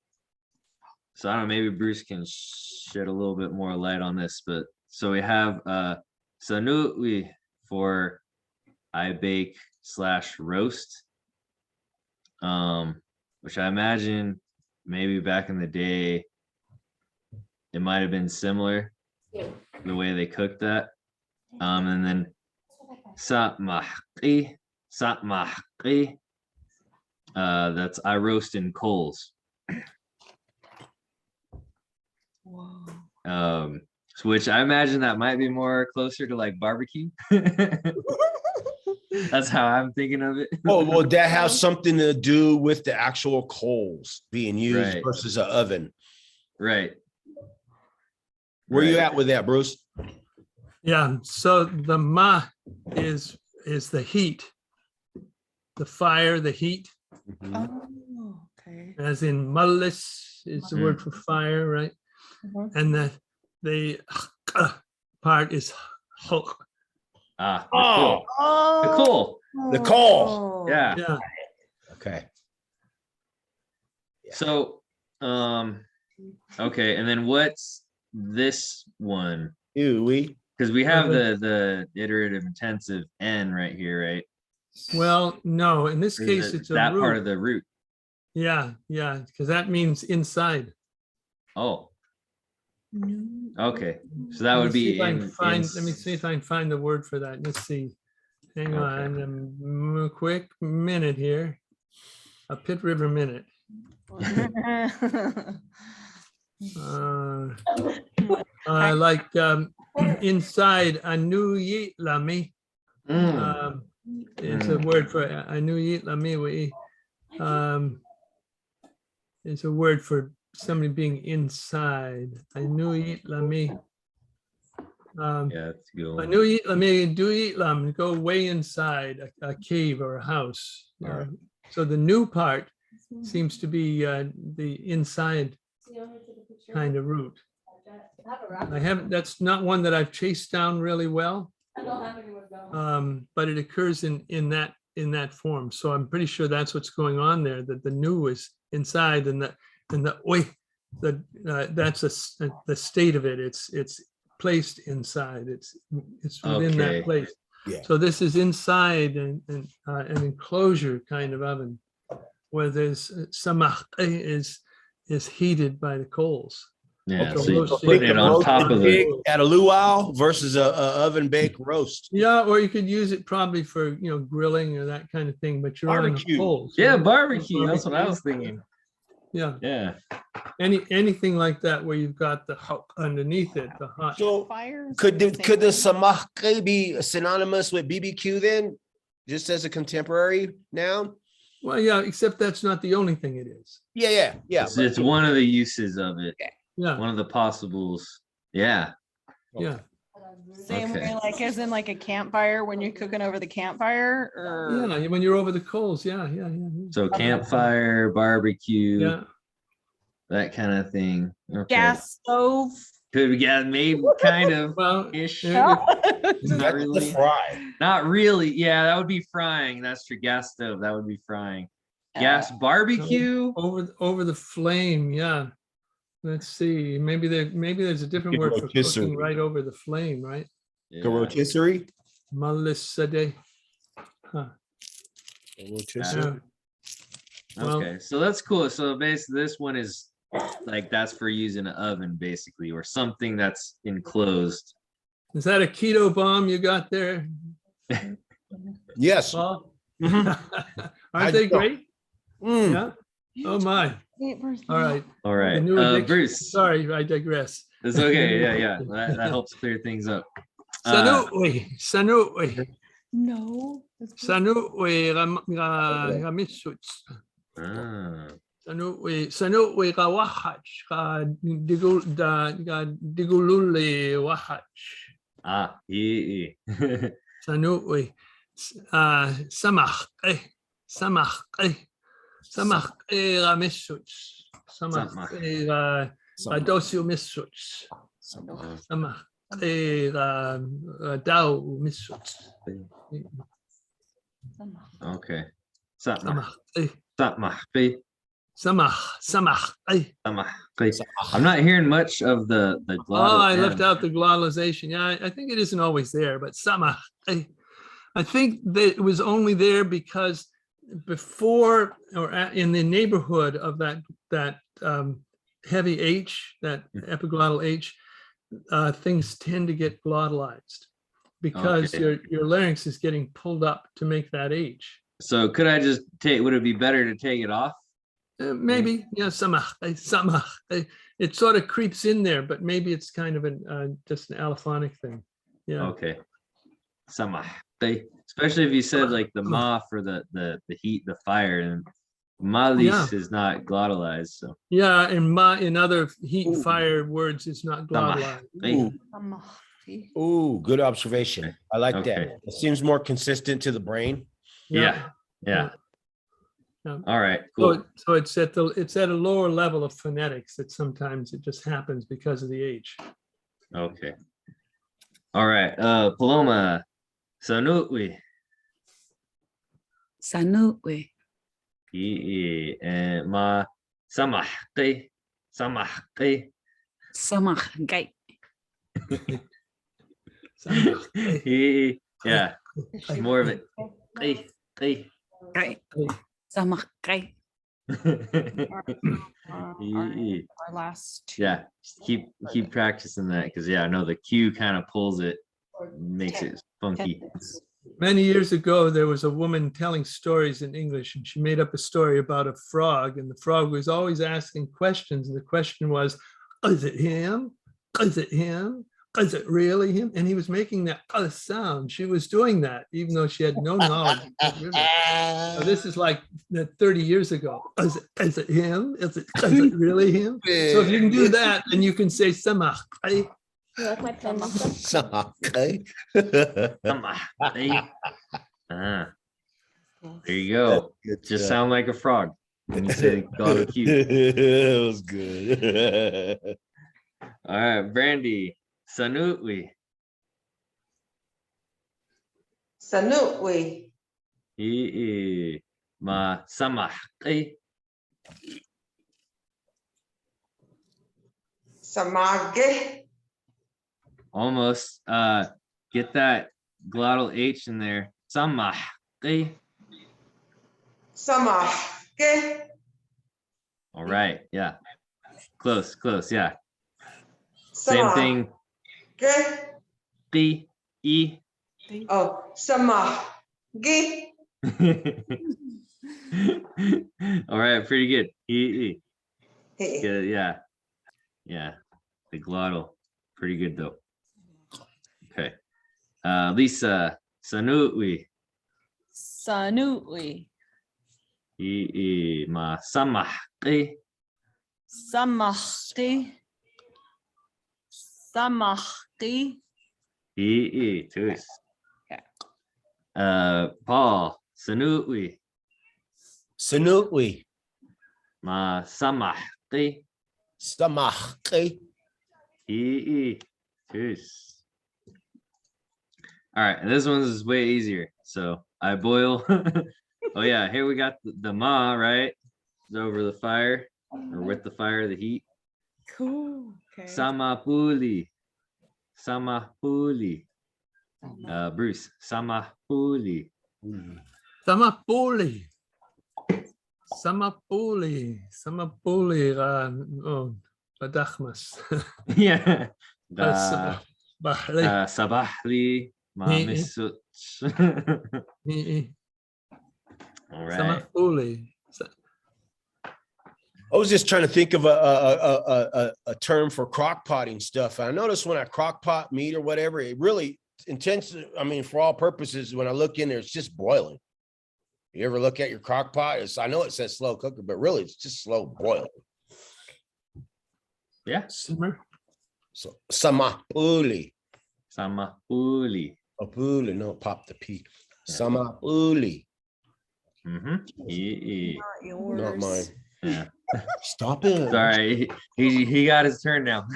So I don't know, maybe Bruce can shed a little bit more light on this, but so we have sanui for I bake / roast. Which I imagine maybe back in the day it might have been similar the way they cooked that. And then Satmahqi. That's I roast in coals. Which I imagine that might be more closer to like barbecue. That's how I'm thinking of it. Oh, well, that has something to do with the actual coals being used Right. versus an oven. Right. Where you Right. at with that, Bruce? Yeah. So the ma is the heat, the fire, the heat, Oh, okay. as in mullis is the word for fire, right? Mhm. And the part is hulk. Ah, Oh, the cool. the coal. Yeah. Yeah. Okay. Yeah. So, okay, and then what's this one? We. Because we have Urban. the iterative intensive N right here, right? Well, no, in this Or is case, it it's a that part root. of the root. Yeah, because that means inside. Oh, okay. So that Let would me see be if I can in. find. Let me see if I can find the word for that. Let's see. Hang Okay. on, a quick minute here. A Pit River minute. Like inside Anuyit Lami Mm, is a word for Anuyit Lami. Is a word for somebody being inside. Anuyit Lami. yeah, that's a good one. Anuyit Lami Duyit Lam, go way inside a cave or a house. All right. So the new part seems to be the inside kind of route. I haven't, that's not one that I've chased down really well. But it occurs in that form. So I'm pretty sure that's what's going on there, that the new is inside and the oi, that's the state of it. It's placed inside. It's within Okay. that place. Yeah. So this is inside an enclosure kind of oven where there's samach is heated by the coals. Yeah, So so you're roasted- putting it on roasted top of pig the. at a luau versus a oven baked roast. Yeah, or you could use it probably for, grilling or that kind of thing, but you're on Barbecue. the coals. Yeah, right? barbecue. That's what I was thinking. Yeah, Yeah. anything like that where you've got the hot underneath it, the hot. So Fires. could the samake be synonymous with BBQ then? Just as a contemporary noun? Well, yeah, except that's not the only thing it is. Yeah. It's one of the uses of it. Yeah, One of the possibles. Yeah. yeah, Same Okay. way, like as in like a campfire when you're cooking over the campfire or. yeah. When you're over the coals, yeah. So campfire, barbecue, Yeah, that kind of thing. Okay. Gas stove. Could we get maybe kind of well, ish? if- Not That's the really. fry. Not really. Yeah, that would be frying. That's true. Gas stove. That would be frying. Gas barbecue. over the flame, yeah. Let's see, maybe there's a different Good word for rotisserie. cooking right over the flame, right? Yeah. Rotisserie? Malisade. Huh. Rotisserie. Yeah. Well- Okay, so that's cool. So basically, this one is like that's for using an oven, basically, or something that's enclosed. Is that a keto bomb you got there, Yes. Paul? Mhm. Aren't they I don't- great? Mm. Yeah. Oh my. All right. All The right, new addiction- Bruce. Sorry, I digress. It's okay. Yeah. That helps clear things up. Sanui No. Ramisuts. Ah, Sanui Rawahach. Digululi Wahach. yeah. Sanui. Samach. Samach. Samach Ramisuts. Samach Dosio Misuts. Samach Dao Misuts. Okay. Samah. Samach. Samach. I'm not hearing much of the Oh, glottal I left M. out the glottalization. Yeah, I think it isn't always there, but samach. I think that it was only there because before or in the neighborhood of that heavy H, that epiglottal H, things tend to get glottalized because Okay. your larynx is getting pulled up to make that H. So could I just take? Would it be better to take it off? Maybe, yeah, samach. It sort of creeps in there, but maybe it's kind of just an allophonic thing. Yeah. Okay. Samah. Especially if you said like the ma for the heat, the fire, and malis Yeah. is not glottalized. So Yeah, and in other heat and Ooh. fire words, it's not glottalized. Ooh. Ooh, good observation. I like Okay. that. It seems more consistent to the brain. yeah. All right, So, cool. so it's at a lower level of phonetics that sometimes it just happens because of the age. Okay. All right. Paloma. Sanutwi. Sanutwi. And ma samahqi. Samahqi. Samach gai. Yeah. More of it. Qi, qi. Gai. Samach gai. Our last two. Yeah. Just keep practicing that because I know the Q kind of pulls it, makes it funky. Many years ago, there was a woman telling stories in English, and she made up a story about a frog, and the frog was always asking questions. And the question was, is it him? Is it him? Is it really him? And he was making that sound. She was doing that, even though she had no knowledge. So this is like 30 years ago. Is it him? Is it really him? So if you can do that, then you can say samach. You like my pen? Okay. Samahqi. Ah, there you go. Good Just stuff. sound like a frog when you say God the Q. It was good. All right, Brandy. Sanutwi. Sanutwi. Ma samahqi. Samage. Almost. Get that glottal H in there. Samahqi. Samage. All right. Yeah. Close. Yeah. Same thing. D. E. Oh, samage. All right. Pretty good. E. Hey. Good. Yeah. The glottal. Pretty good though. Okay. Lisa. Sanutwi. Sanutwi. Ma samahqi. Samahqi. Samahqi. Tus. Okay. Paul. Sanutwi. Sanutwi. Ma samahqi. Samahqi. Tus. All right, and this one is way easier. So I boil. Oh yeah, here we got the ma, right? It's over the fire or with the fire, the heat. Cool. Okay. Samapuli. Bruce. Samapuli. Samapuli. Badachmas. Yeah. Bahli. Sabahli. Ma misut. All right. Samapuli. I was just trying to think of a term for crock potting stuff. I noticed when I crock pot meat or whatever, it really intense. I mean, for all purposes, when I look in there, it's just boiling. You ever look at your crock pot? I know it says slow cooker, but really it's just slow boiling. Yeah. Simmer. So samapuli. Samapuli. Apuli, no, pop the P. Samapuli. Not mine. Yeah. Stop it. Sorry, he got his turn now.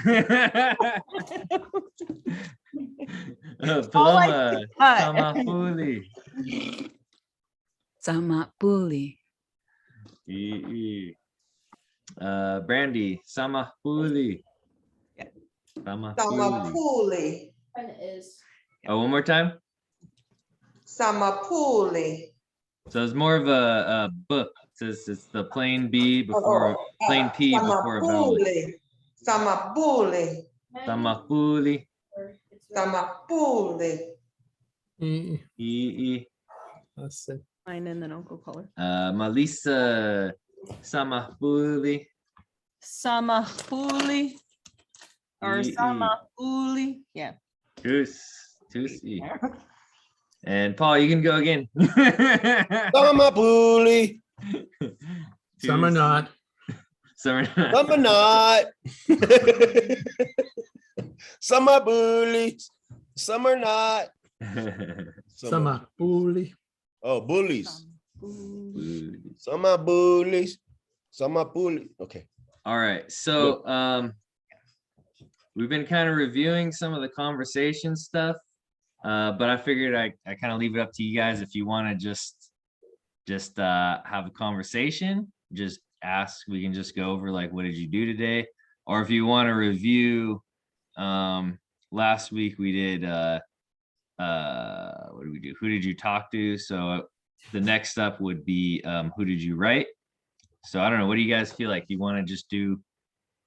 Paloma. Samapuli. Samapuli. Brandy. Samapuli. Samapuli. Oh, one more time. Samapuli. So it's more of a B. It's the plain B before plain P before a vowel. Samapuli. Samapuli. Samapuli. Let's see. Mine and then Uncle Color. Melissa. Samapuli. Samahuli. Or Samahuli. Yeah. Tusi. And Paul, you can go again. Samapuli. Some are not. Some are Some are not. Some are bullies. Some are not. Samapuli. Oh, bullies. Sama bullies. Sama bully. Okay. All right, so we've been kind of reviewing some of the conversation stuff, but I figured I kind of leave it up to you guys if you want to just have a conversation, just ask. We can just go over like, what did you do today? Or if you want to review, last week we did what did we do? Who did you talk to? So the next up would be who did you write? So I don't know, what do you guys feel like? You want to just do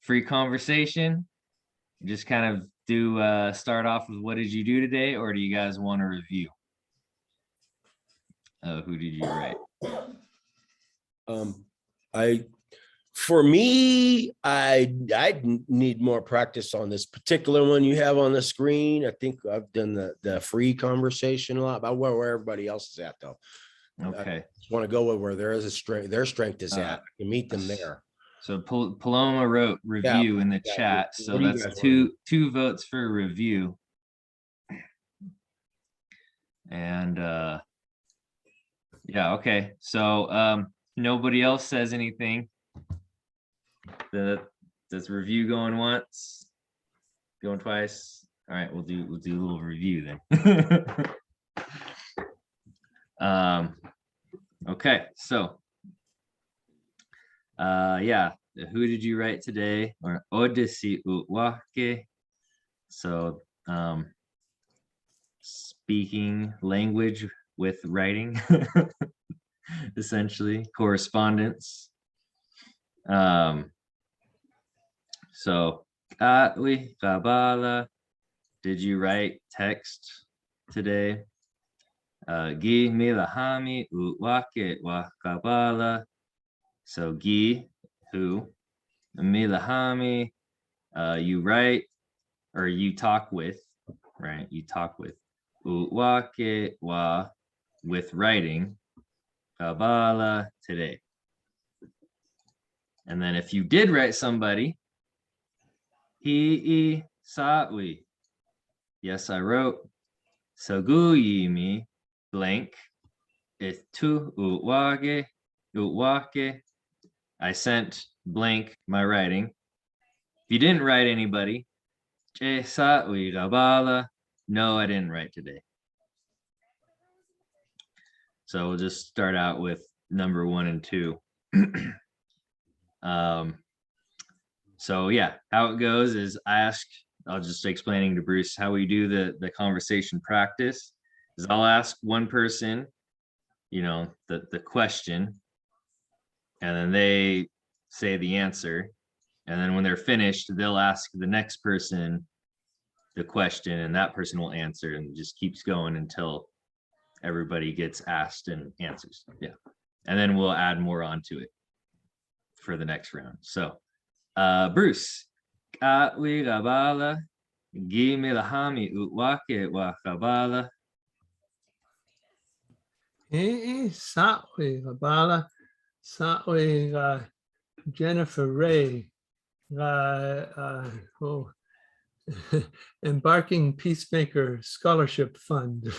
free conversation? Just kind of do start off with what did you do today, or do you guys want to review? Who did you write? For me, I need more practice on this particular one you have on the screen. I think I've done the free conversation a lot about where everybody else is at though. Okay. Just want to go with where there is a strength, their strength is at. I can meet them there. So Paloma wrote review in the chat. So what do you that's guys two votes for review. And yeah, okay. So nobody else says anything. Does review going once? Going twice? All right, we'll do a little review then. Okay, so yeah, who did you write today? Or Odyssey Uwake. So speaking language with writing, essentially correspondence. So Katwi Kabala, did you write text today? Gi milahami uwake wa Kabala. So Gi, who, milahami, you write or you talk with, right? You talk with. Uwake wa, with writing. Kabala, today. And then if you did write somebody, Hi'i sawi. Yes, I wrote. Saguyimi, blank. Itu uwage, uwake. I sent blank my writing. If you didn't write anybody, che sawi gabala. No, I didn't write today. So we'll just start out with number 1 and 2. So yeah, how it goes is I'll just explaining to Bruce how we do the conversation practice is I'll ask one person, you know, the question, and then they say the answer. And then when they're finished, they'll ask the next person the question and that person will answer, and it just keeps going until everybody gets asked and answers. Yeah. And then we'll add more onto it for the next round. So Bruce, Katwi Gabala, Gimilahami Utwake wa Kabala. Satwe Kabala, Satwe Jennifer Ray, Embarking Peacemaker Scholarship Fund.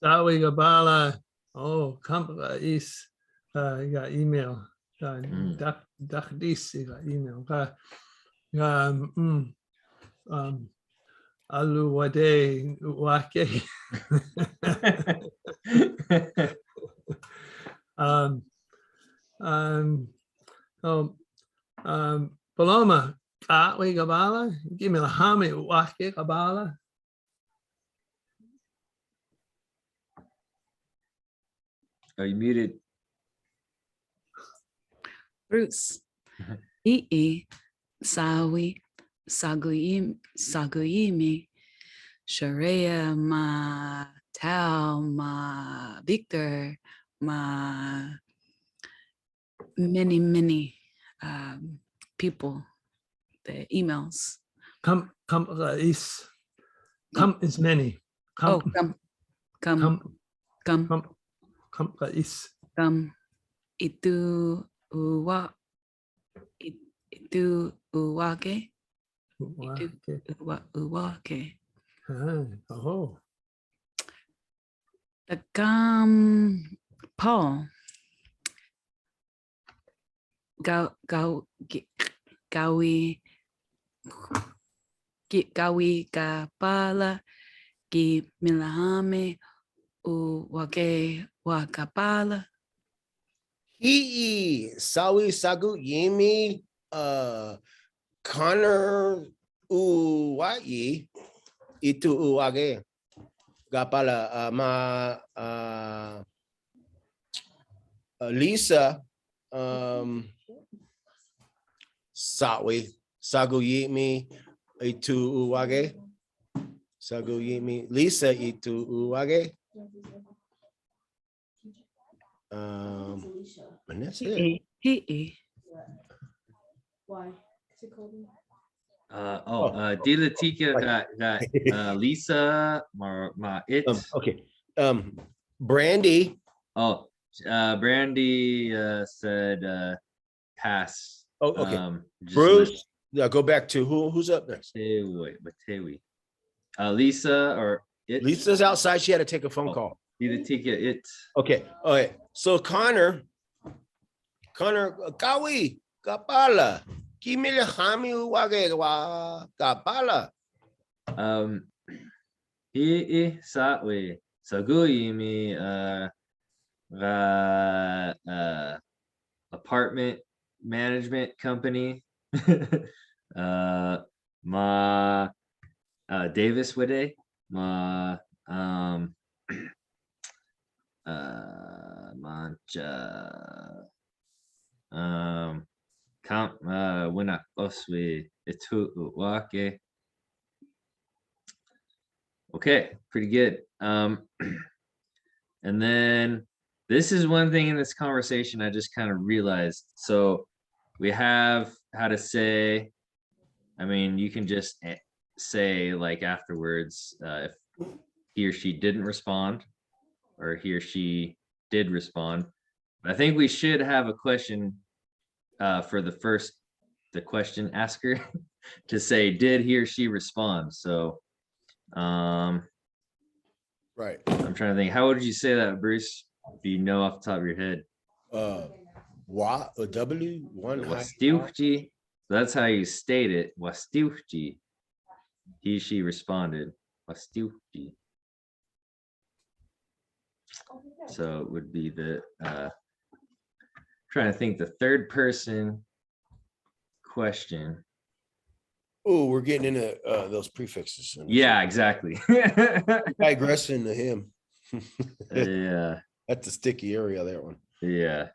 Satwe Kabala, Kampala East, you got email. Dakdis, you got email. Aluwade Wake. Paloma, Atwi Gabala, give me the Hami Wake Gabala. Are you muted? Bruce. I'i sawi saguyimi Sharia ma Tao ma Victor ma many people, the emails. Come is many. Come itu uwake. Uwake. The Paul. Gawi Gapala Gi Milahame U Wage Wakapala. Hii, Sawi Sagu Yimi, Connor Uwayi, Itu Uwage, Gapala, Lisa, Sawi, Sagu Yimi, Itu Uwage, Sagu Yimi, Lisa, Itu Uwage. And that's it. Dilatika got Lisa it. Okay. Brandy. Oh, Brandy said pass. Oh, okay. Just Bruce. Yeah, go back to who's up next? Matewi. Lisa or it. Lisa's outside. She had to take a phone call. Dilatika it. Okay. All right. So Connor, Kawi, Kapala, Kimila Hami Wage wa Kapala. Satwe Saguyimi apartment management company. Ma Davis Wade ma mancha wina oswe itu wake. Okay, pretty good. And then this is one thing in this conversation I just kind of realized. So we have how to say, I mean, you can just say like afterwards if he or she didn't respond or he or she did respond. I think we should have a question for the question asker to say, did he or she respond? So Right. I'm trying to think, how would you say that, Bruce? Do you know off the top of your head? W1. That's how you state it. Wastiuchi. He, she responded. Wastiuchi. So it would be the trying to think the third person question. Oh, we're getting into those prefixes. Yeah, exactly. Digressing to him. Yeah. That's a sticky area, that one. Yeah.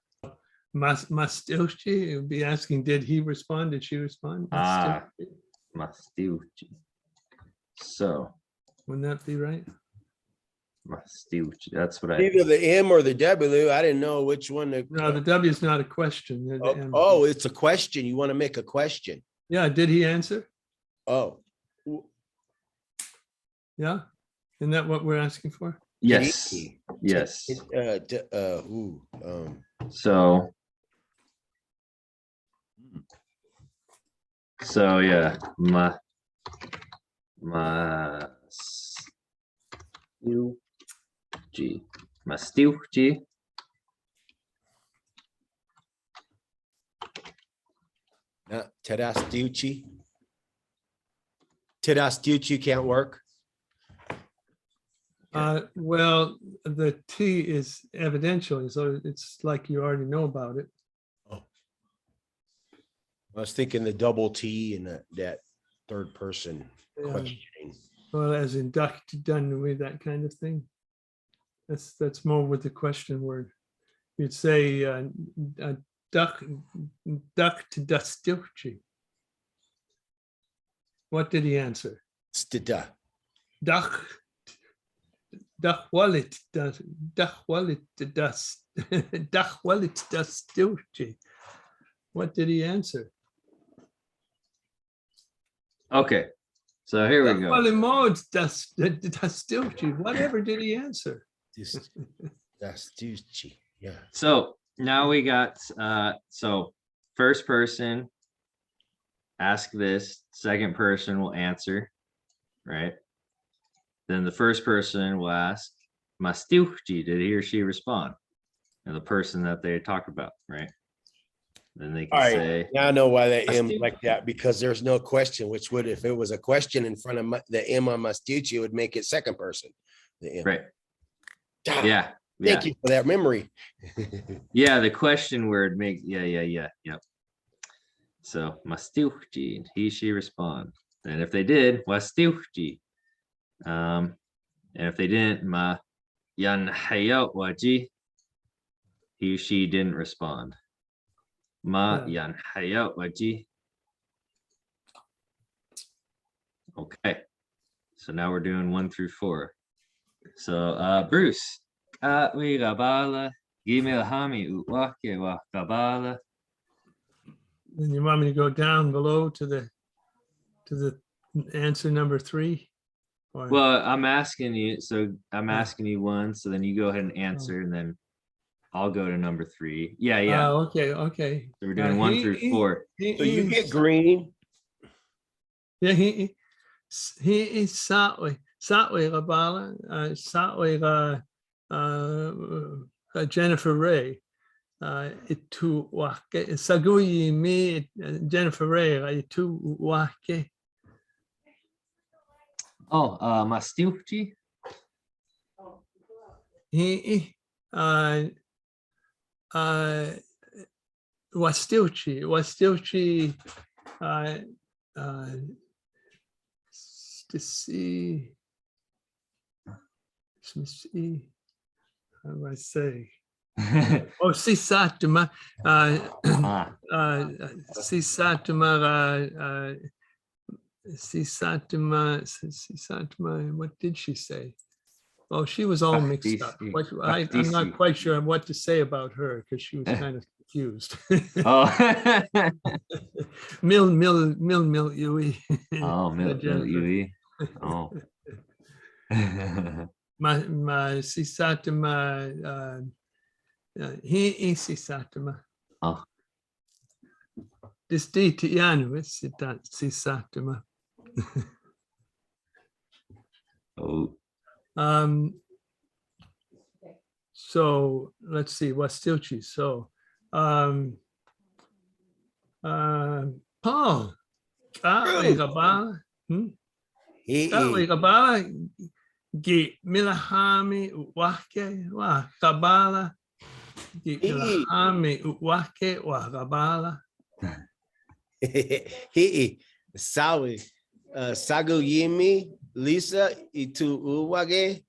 Mastilchi would be asking, did he respond? Did she respond? Mastiuchi. So wouldn't that be right? Mastiuchi. That's what I either the M or the W. I didn't know which one. No, the W is not a question. Oh, it's a question. You want to make a question. Yeah, did he answer? Oh. Yeah. Isn't that what we're asking for? Yes. Yes. So yeah, Mastiuchi. Tadastiuchi. Tadastiuchi can't work. Well, the T is evidentially, so it's like you already know about it. Oh. I was thinking the double T and that third person questioning. Well, as induct done with that kind of thing. That's more with the question word. You'd say duck to Dastilchi. What did he answer? Stida. Duck wallet das Dastilchi. What did he answer? Okay, so here we go. Whatever did he answer? Dastilchi. Yeah. So now we got so first person ask this, second person will answer, right? Then the first person will ask, Mastiuchi, did he or she respond? And the person that they talk about, right? Then they can All right. say, Now I know why that M Mastiuchi. like that, because there's no question, which would, if it was a question in front of the M on Mastiuchi, it would make it second person. The M. right. Ah, Yeah. Thank you for that memory. Yeah, the question word makes yep. So Mastiuchi, he, she respond. And if they did, Wastiuchi. And if they didn't, Ma Yan Hayao Waji, he, she didn't respond. Ma Yan Hayao Waji. Okay. So now we're doing 1 through 4. So Bruce, we gabala, gimel hami uwake wa gabala. And you want me to go down below to the answer number 3? Or- Well, I'm asking you, so I'm asking you one, so then you go ahead and answer, and then I'll go to number 3. Yeah. Okay. So we're doing 1 through 4. So you get green. Yeah, he is Satwe Rabala, Satwe Jennifer Ray. Itu wake Saguyi me Jennifer Ray itu wake. Oh, Mastiuchi? He Wastilchi to see how do I say? Oh, si Satuma, si Satuma, what did she say? Oh, she was all mixed up. I'm not quite sure what to say about her because she was kind of confused. Oh. Mil Yui. Oh, Yui. Oh. My si Satuma, he is si Satuma. Oh. This D Tianu is si Satuma. Oh. So let's see what's still cheese. So Paul, Gabala, Gi Milahami Wake wa Gabala, Gi Milahami Wake wa Gabala. He Sawi Sagu Yimi Lisa Itu Uwage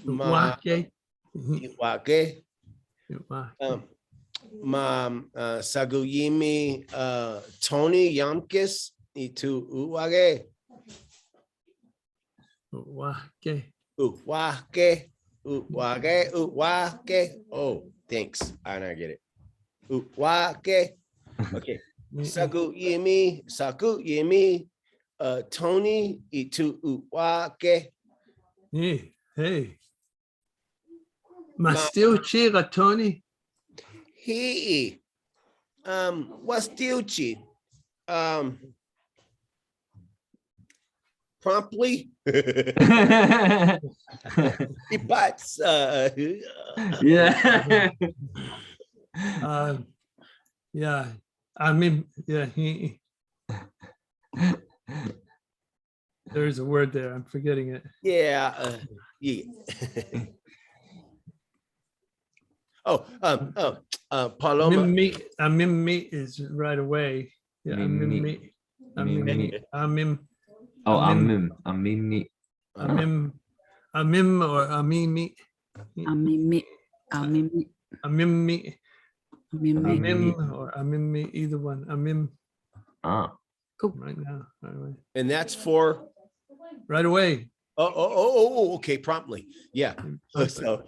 Wake. Wake Sagu Yimi Tony Yamkis Itu Uwage Wake. Uwake Uwage Uwake. Oh, thanks. I now get it. Uwake. Okay. Saku Yemi, Tony Itu Uwake. Hey. Mastilchi Tony. He Wastilchi. Promptly. He butts. Yeah. Yeah. I mean, yeah, there's a word there. I'm forgetting it. Yeah. Yeah. Paloma. Amim is right away. Yeah, Amim. Oh, Amim. Or Amimi. Amim or Amimi, either one. Amim. Ah. Cool. Right now. Right away. And that's for right away. Okay, promptly. Yeah. So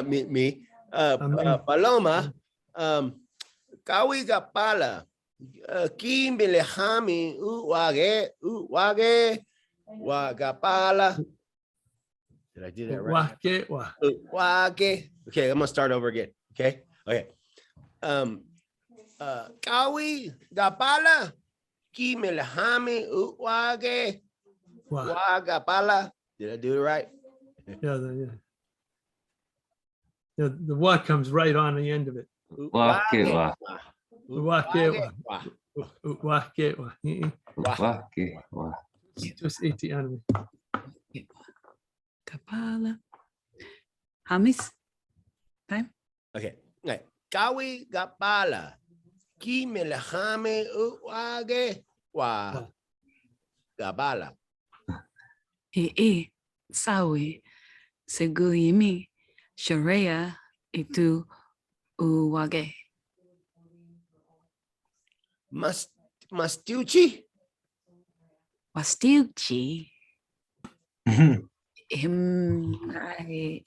me. Paloma. Kawi Gapala. Kimbilehami Uwage Wagapala. Did I do that right? Wage. Okay, I'm gonna start over again. Okay. Kawi Gapala Kimilhami Uwage Wagapala. Did I do it right? Yeah. The wa comes right on the end of it. Wake wa. Wake wa. Wake wa. Wake wa. Tus iti anime. Kapala. Hamis? Time? Okay. Right. Kawi gapala. Ki melahame uwage wa. Gabala. Sawi. Seguyimi. Sharia itu uwage. Mastiuchi. Wastiuchi. Himini.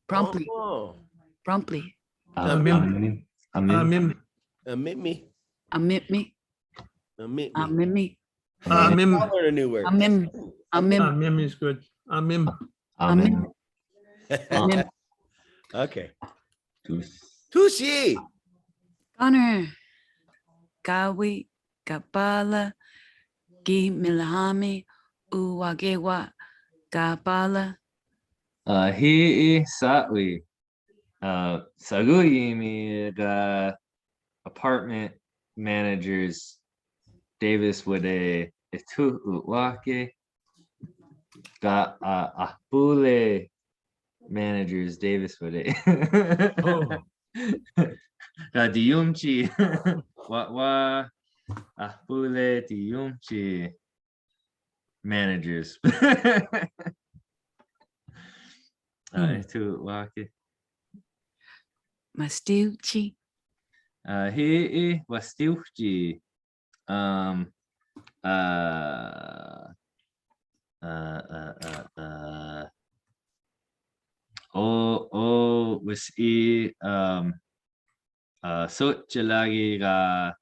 Promptly. Oh. Promptly. Amim. Amim. Meet me. Amit me. Meet me. Amimi. Amim. I learned a new word. Amim. Amim. Amim is good. Amim. Amim. Amim. Okay. Tus. Tusi. Connor. Gawi. Kapala. Gi milhami. Uwagewa. Kapala. Hii satwi. Saguyimi ga apartment managers Davis would a itu wake ga apule managers Davis would a ga diumchi wa apule diumchi managers itu wake Mastiuchi. he wastiuchi uh was so lagi ga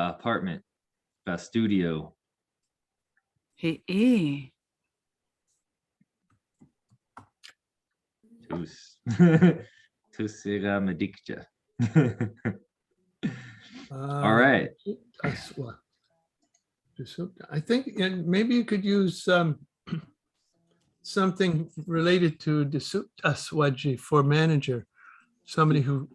apartment ga studio tus tusiga medikja. All right. Aswa. I think maybe you could use something related to Desut Aswaji for manager. Somebody who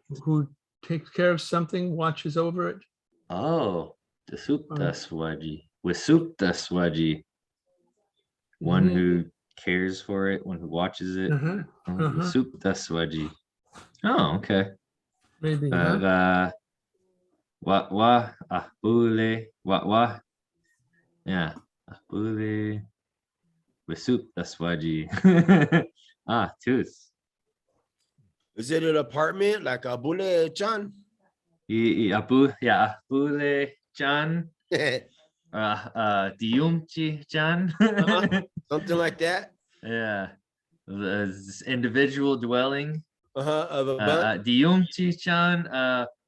takes care of something, watches over it. Oh, the Supta Swaji. With Supta Swaji. One who cares for it, one who watches it. Supta Swaji. Oh, okay. Maybe. Wa ahbule wa. Yeah. Ahbule. With Supta Swaji. Tus. Is it an apartment like Abule Chan? Abule Chan. Diumchi Chan. Something like that. Yeah. This individual dwelling. Of a bun. Diumchi Chan.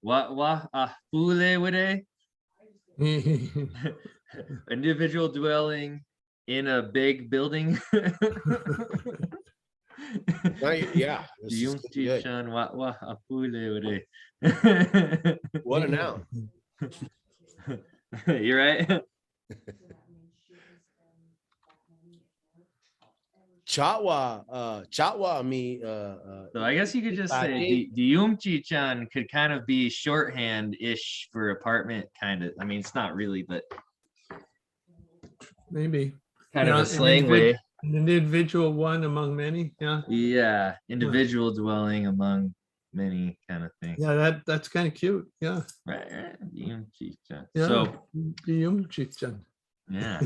Wa ahbule wade. Individual dwelling in a big building. Yeah. this is good. Chan wa ahbule wade. What a noun. You're right. Chatwa me. So I guess you could just say Diumchi Chan could kind of be shorthand-ish for apartment, kind of. I mean, it's not really, but Maybe. kind of a slang way. An individual one among many. Yeah. Yeah, individual dwelling among many kind of things. Yeah, that's kind of cute. Yeah. Right. Diumchi Chan. Yeah. So Diumchi-chan. yeah.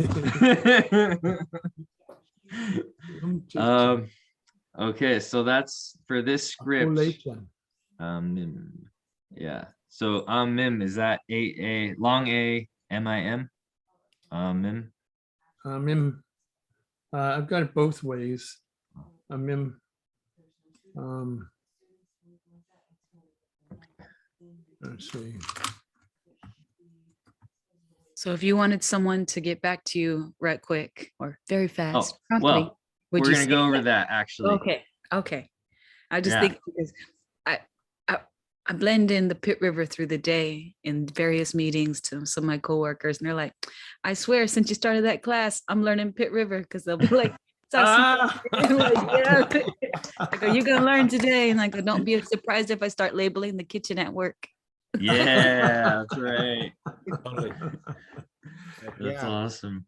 Okay, so that's for this script. Apule-chan. Mim. Yeah. So mim, is that a long A M-I-M? Mim. Mim. I've got it both ways. Mim. Let's see. So if you wanted someone to get back to you right quick or very fast, promptly, Well, would we're you gonna say go over that? that actually. Okay. I just Yeah. think because I blend in the Pit River through the day in various meetings to some of my coworkers, and they're like, "I swear, since you started that class, I'm learning Pit River," because they'll be like, Ah. Like, yeah. Like, are you gonna learn today? And like, don't be surprised if I start labeling the kitchen at work. Yeah, that's right. Totally. That's Yeah. awesome.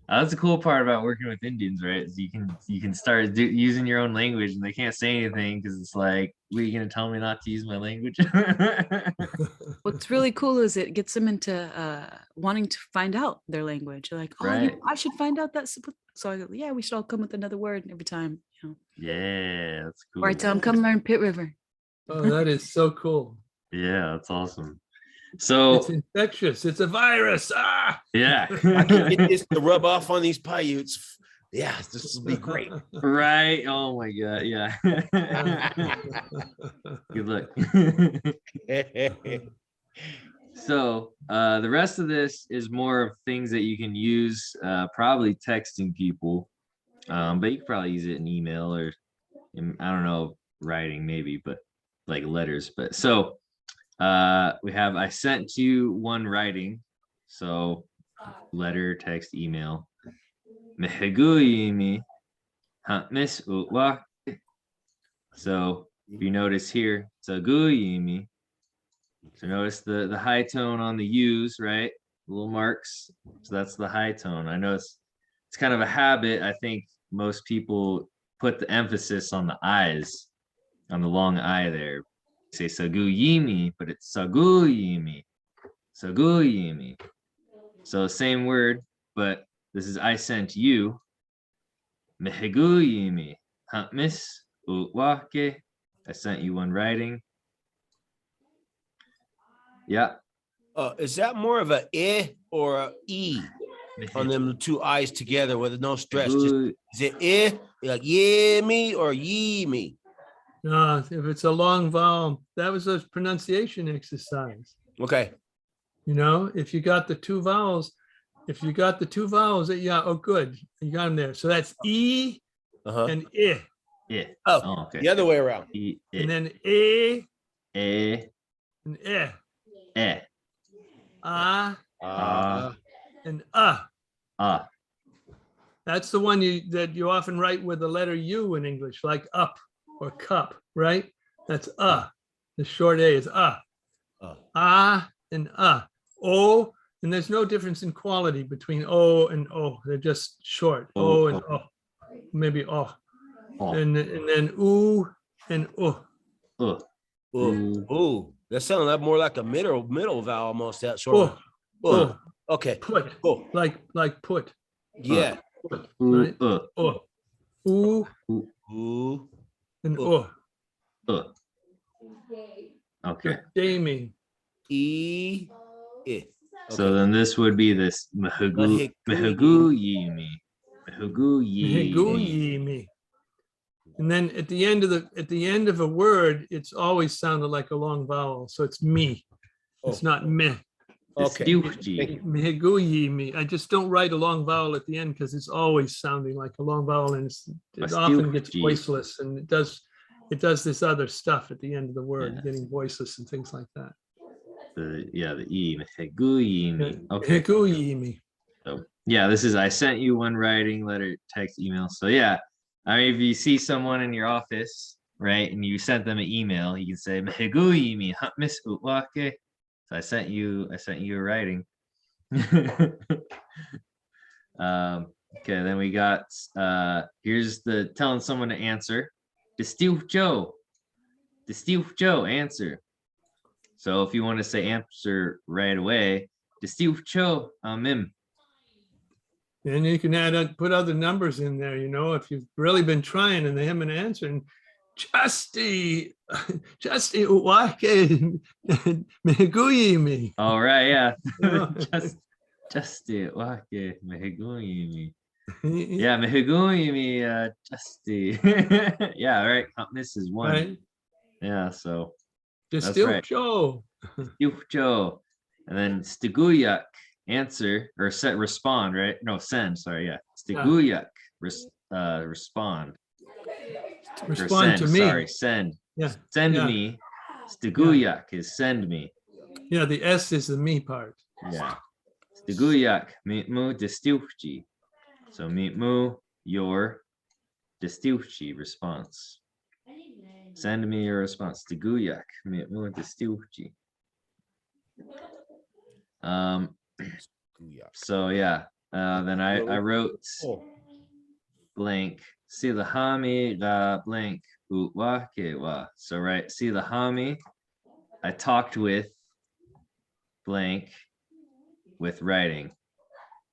That's the cool part about working with Indians, right? Is you can start using your own language, and they can't say anything because it's like, "What, are you gonna tell me not to use my language?" What's really cool is it gets them into wanting to find out their language. They're like, oh, Right. I should find out that. So I go, yeah, we should all come with another word every time. You know. Yeah, that's cool. Or I tell them, come learn Pit River. Oh, that is so cool. Yeah, that's awesome. It's So infectious. It's a virus. Ah. yeah, I can get this to rub off on these Paiutes. Yeah, this will be great. right. Oh my God. Yeah. Good luck. So the rest of this is more of things that you can use, probably texting people, but you could probably use it in email or I don't know, writing maybe, but like letters. But so we have I sent you one writing, so letter, text, email. Meheguyimi hatmis utwa. So if you notice here, saguyimi. So notice the high tone on the U's, right? Little marks. So that's the high tone. I know it's kind of a habit. I think most people put the emphasis on the I's, on the long I there. Say saguyimi, but it's saguyimi. Saguyimi. So same word, but this is I sent you. Meheguyimi hatmis utwake. I sent you one writing. Yeah. Is that more of a I or a E on them two I's together with no stress? Just, is it I, like yeah me or ye me? No, if it's a long vowel, that was a pronunciation exercise. Okay. You know, if you got the two vowels, yeah, oh, good, you got them there. So that's E and I. Yeah. Oh, okay. the other way around. And then A and E. Eh. And That's the one that you often write with the letter U in English, like up or cup, right? That's The short A is and O, and there's no difference in quality between O and O. They're just short. O and O. Maybe O. And then U and U. Ooh, that sounds like more like a middle vowel almost. That sort of. Okay. Put. Cool. Like put. Yeah. Put, right? Ooh. And Okay. Jamie. E. I. So then this would be this mehuguyimi. Meheguyimi. And then at the end of a word, it's always sounded like a long vowel. So it's me. It's not meh. Okay. Meheguyimi. I just don't write a long vowel at the end because it's always sounding like a long vowel, and it often gets voiceless, and it does this other stuff at the end of the word, getting voiceless and things like that. The E, meheguyimi. Okay. Meheguyimi. So yeah, this is I sent you one writing, letter, text, email. So yeah, I mean, if you see someone in your office, right, and you sent them an email, you can say meheguyimi hatmis utwake. So I sent you a writing. Okay, then we got here's the telling someone to answer. Distil Joe, answer. So if you want to say answer right away, Distil Joe, mim. And you can put other numbers in there, you know, if you've really been trying and they haven't answered. Justy Uwake Meheguyimi. All right, yeah. Justy Uwake Meheguyimi. Yeah, Meheguyimi, Justy. Yeah, all right. This is one. Right. Yeah, so Just right. Joe. Joe. And then Stiguyak, answer or set respond, right? No, send, sorry, yeah. Stiguyak, respond. Respond to me. Sorry, send. Yeah. Send me. Stiguyak is send me. Yeah, the S is the me part. Yeah. Stiguyak, mitmu distilchi. So mitmu your distiuchi response. Send me your response to Guyak. Distiuchi. So yeah, then I wrote blank. See the hami ga blank utwake wa. So right, see the hami. I talked with blank with writing.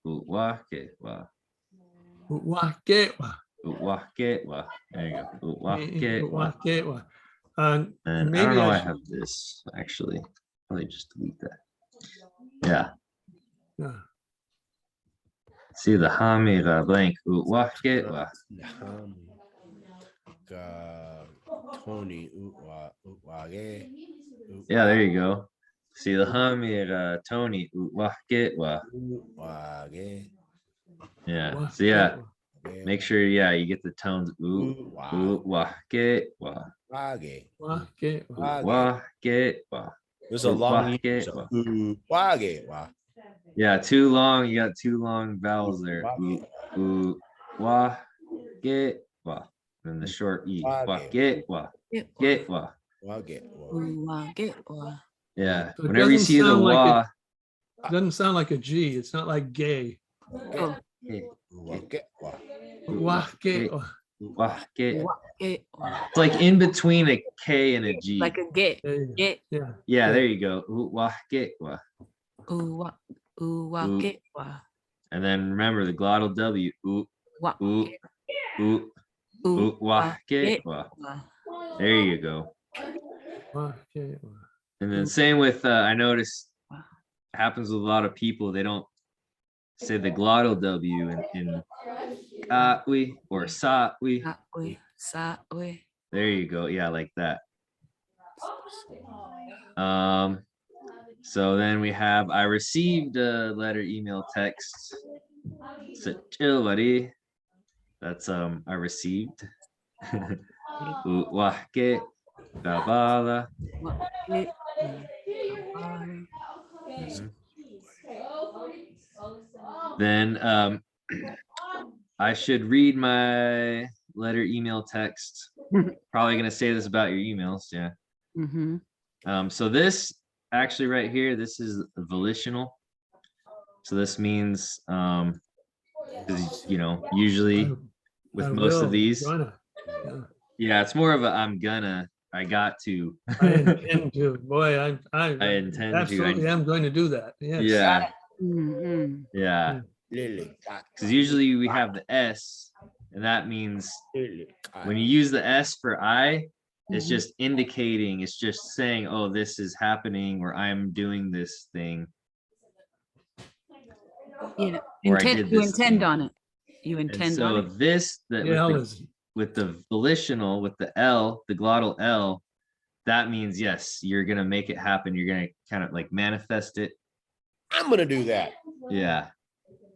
Utwake wa. Wakewa. Utwake wa. There you go. Utwake wa. Wakewa. And I Maybe don't know. I I should- have this actually. Probably just delete that. Yeah. Yeah. See the hami ga blank utwake wa. Tony. Yeah, there you go. See the hami ga Tony utwake wa. Yeah. So yeah, make sure you get the tones utwake wa. Wakewa. Utwake wa. There's a long Utwake so, wa. Yeah, too long. You got two long vowels there. Wa get wa. Then the short e. Wa get wa. Get wa. Yeah. So it Whenever you doesn't see the sound like wa, it doesn't sound like a G. It's not like gay. Wakewa. wa get. It's like in between a K and a G. Like a get. Get. Yeah. Yeah, there you go. Wa get wa. Get. And then remember the glottal W. Wa get wa. There you go. Wakewa. And then same with I noticed happens with a lot of people. They don't say the glottal W in we or sa we. There you go. Yeah, like that. So then we have I received a letter, email, text. That's I received. Wahke Gabala. Then I should read my letter, email, text. Probably gonna say this about your emails, yeah. So this actually right here, this is volitional. So this means usually with most of these, yeah, it's more of a I'm gonna, I got to. I intend to. Boy, I intend to. absolutely am going to do that. Yes. Yeah. Yeah. Because usually we have the S, and that means when you use the S for I, it's just indicating, it's just saying, oh, this is happening, or I'm doing this thing. Yeah. Or I did You this intend thing. on it. You And intend so on it. this, that Yeah, with the volitional, with the L, the glottal L, that means yes, you're gonna make it happen. You're gonna kind of like manifest it. I'm gonna do that. Yeah.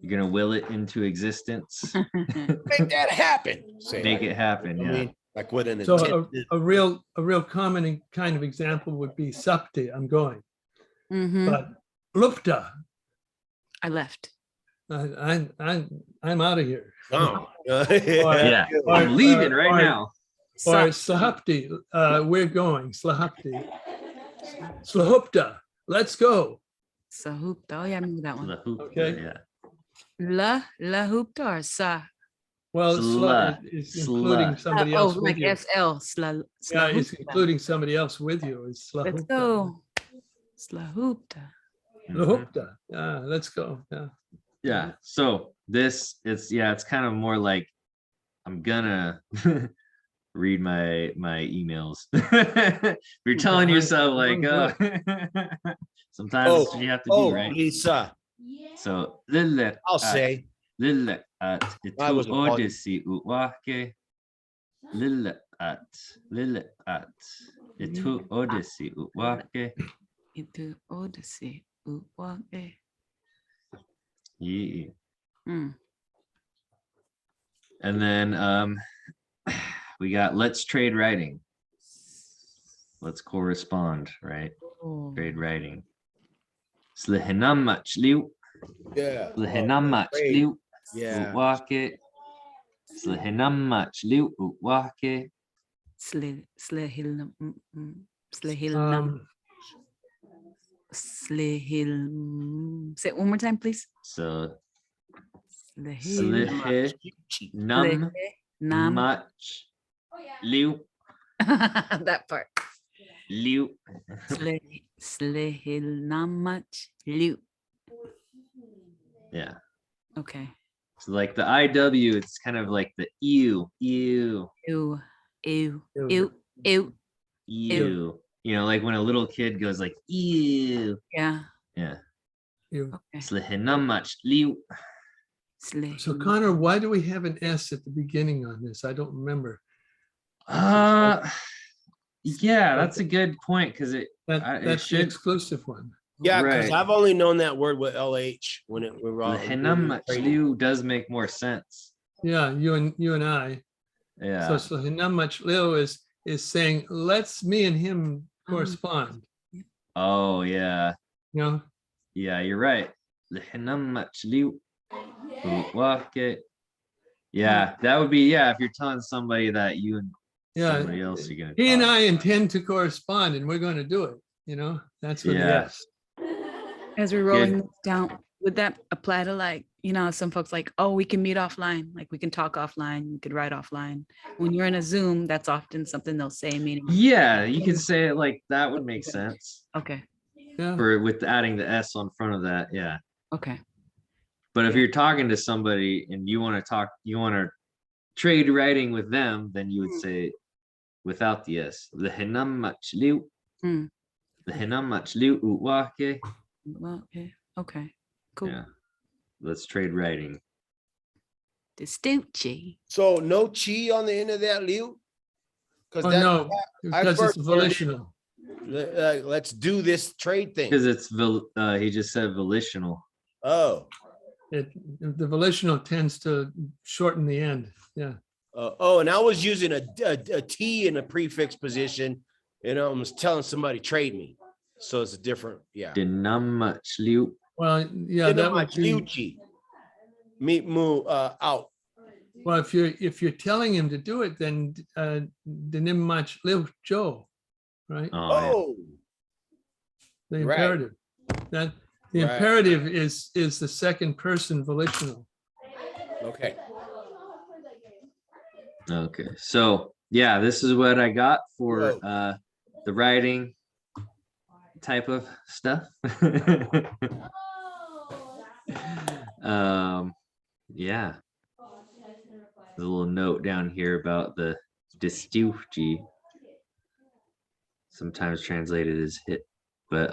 You're gonna will it into existence. Make that happen. Say Make it happen. I Yeah. mean, like what an So intent. a real common kind of example would be sapti, I'm going. But lupta, I left. I'm out of here. Oh. Yeah. Or- I'm leaving or- right or- now. Or slahapti, we're going. Slahapti. Slahupta, let's go. Sahupta. Oh yeah, I remember that one. The hoop. Okay. Yeah. La hupta or sa? Well, Sla- is including sla. somebody Oh, else with like you. SL. Sla. Yeah, it's Slahupta. including somebody else with you. It's Let's slahupta. go. Slahupta. Slahupta. Yeah, let's go. Yeah. Yeah. So this it's kind of more like I'm gonna read my emails. You're telling yourself like, oh, sometimes that's what you have to do, right? Lisa, So I'll say. Lille at I was itu a party. odyssey uwake. Lille at itu odyssey uwake. Itu Odyssey. Uwake. Yeah. Mm. And then we got let's trade writing. Let's correspond, right? Oh. Trade writing. Slihinamach liu. Yeah. Slihinamach Great. liu. Yeah. Uwake. Slehinamach liu wake. Slehil, slehil, slehil. Say it one more time, please. So Slehil, Nam nam. much liu That part. liu. Slehil, nam much liu. Yeah. Okay. So like the IW, it's kind of like the ew. Ew, ew, ew, ew. You know, like when a little kid goes like ew. Yeah. Yeah. You. Okay. Slehinamach liu. So Connor, why do we have an S at the beginning on this? I don't remember. Yeah, that's a good point because it That's the should. exclusive one. Yeah, because Right. I've only known that word with LH when we were all. Slehinamach liu does make more sense. Yeah, you and I. Yeah. So Hinamach Leo is saying, let's me and him correspond. Oh yeah. You know, Yeah, you're right. Slehinamach liu wake. Yeah, that would be if you're telling somebody that you and yeah. somebody else are gonna He and talk. I intend to correspond, and we're going to do it. You know, that's what Yeah. the S. As we're rolling this down, would that apply to like, some folks like, oh, we can meet offline, like we can talk offline, we could write offline. When you're in a Zoom, that's often something they'll say, meaning. Yeah, you could say it like that would make sense. Okay. Yeah. With adding the S on front of that, yeah. Okay. But if Yeah. you're talking to somebody and you want to trade writing with them, then you would say without the S. Slehinamach liu. Hmm. Slehinamach liu wake. Well, okay. Cool. Yeah. Let's trade writing. Distucci. So no chi on the end of that liu? Because Oh, no, because it's volitional. Let's do this trade thing. Because it's he just said volitional. Oh. The volitional tends to shorten the end. Yeah. And I was using a T in a prefix position, and I was telling somebody trade me. So it's a different, yeah. Dinamach liu. Well, yeah, that would be. Liuchi. Meet mu out. Well, if you're telling him to do it, then Dinimach Liu Joe, right? Oh, The right. imperative. That the Right. imperative is the second person volitional. Okay. yeah. Okay. So yeah, this is what I got for Whoa. the writing type of stuff. Yeah. There's a little note down here about the distuchi, sometimes translated as hit, but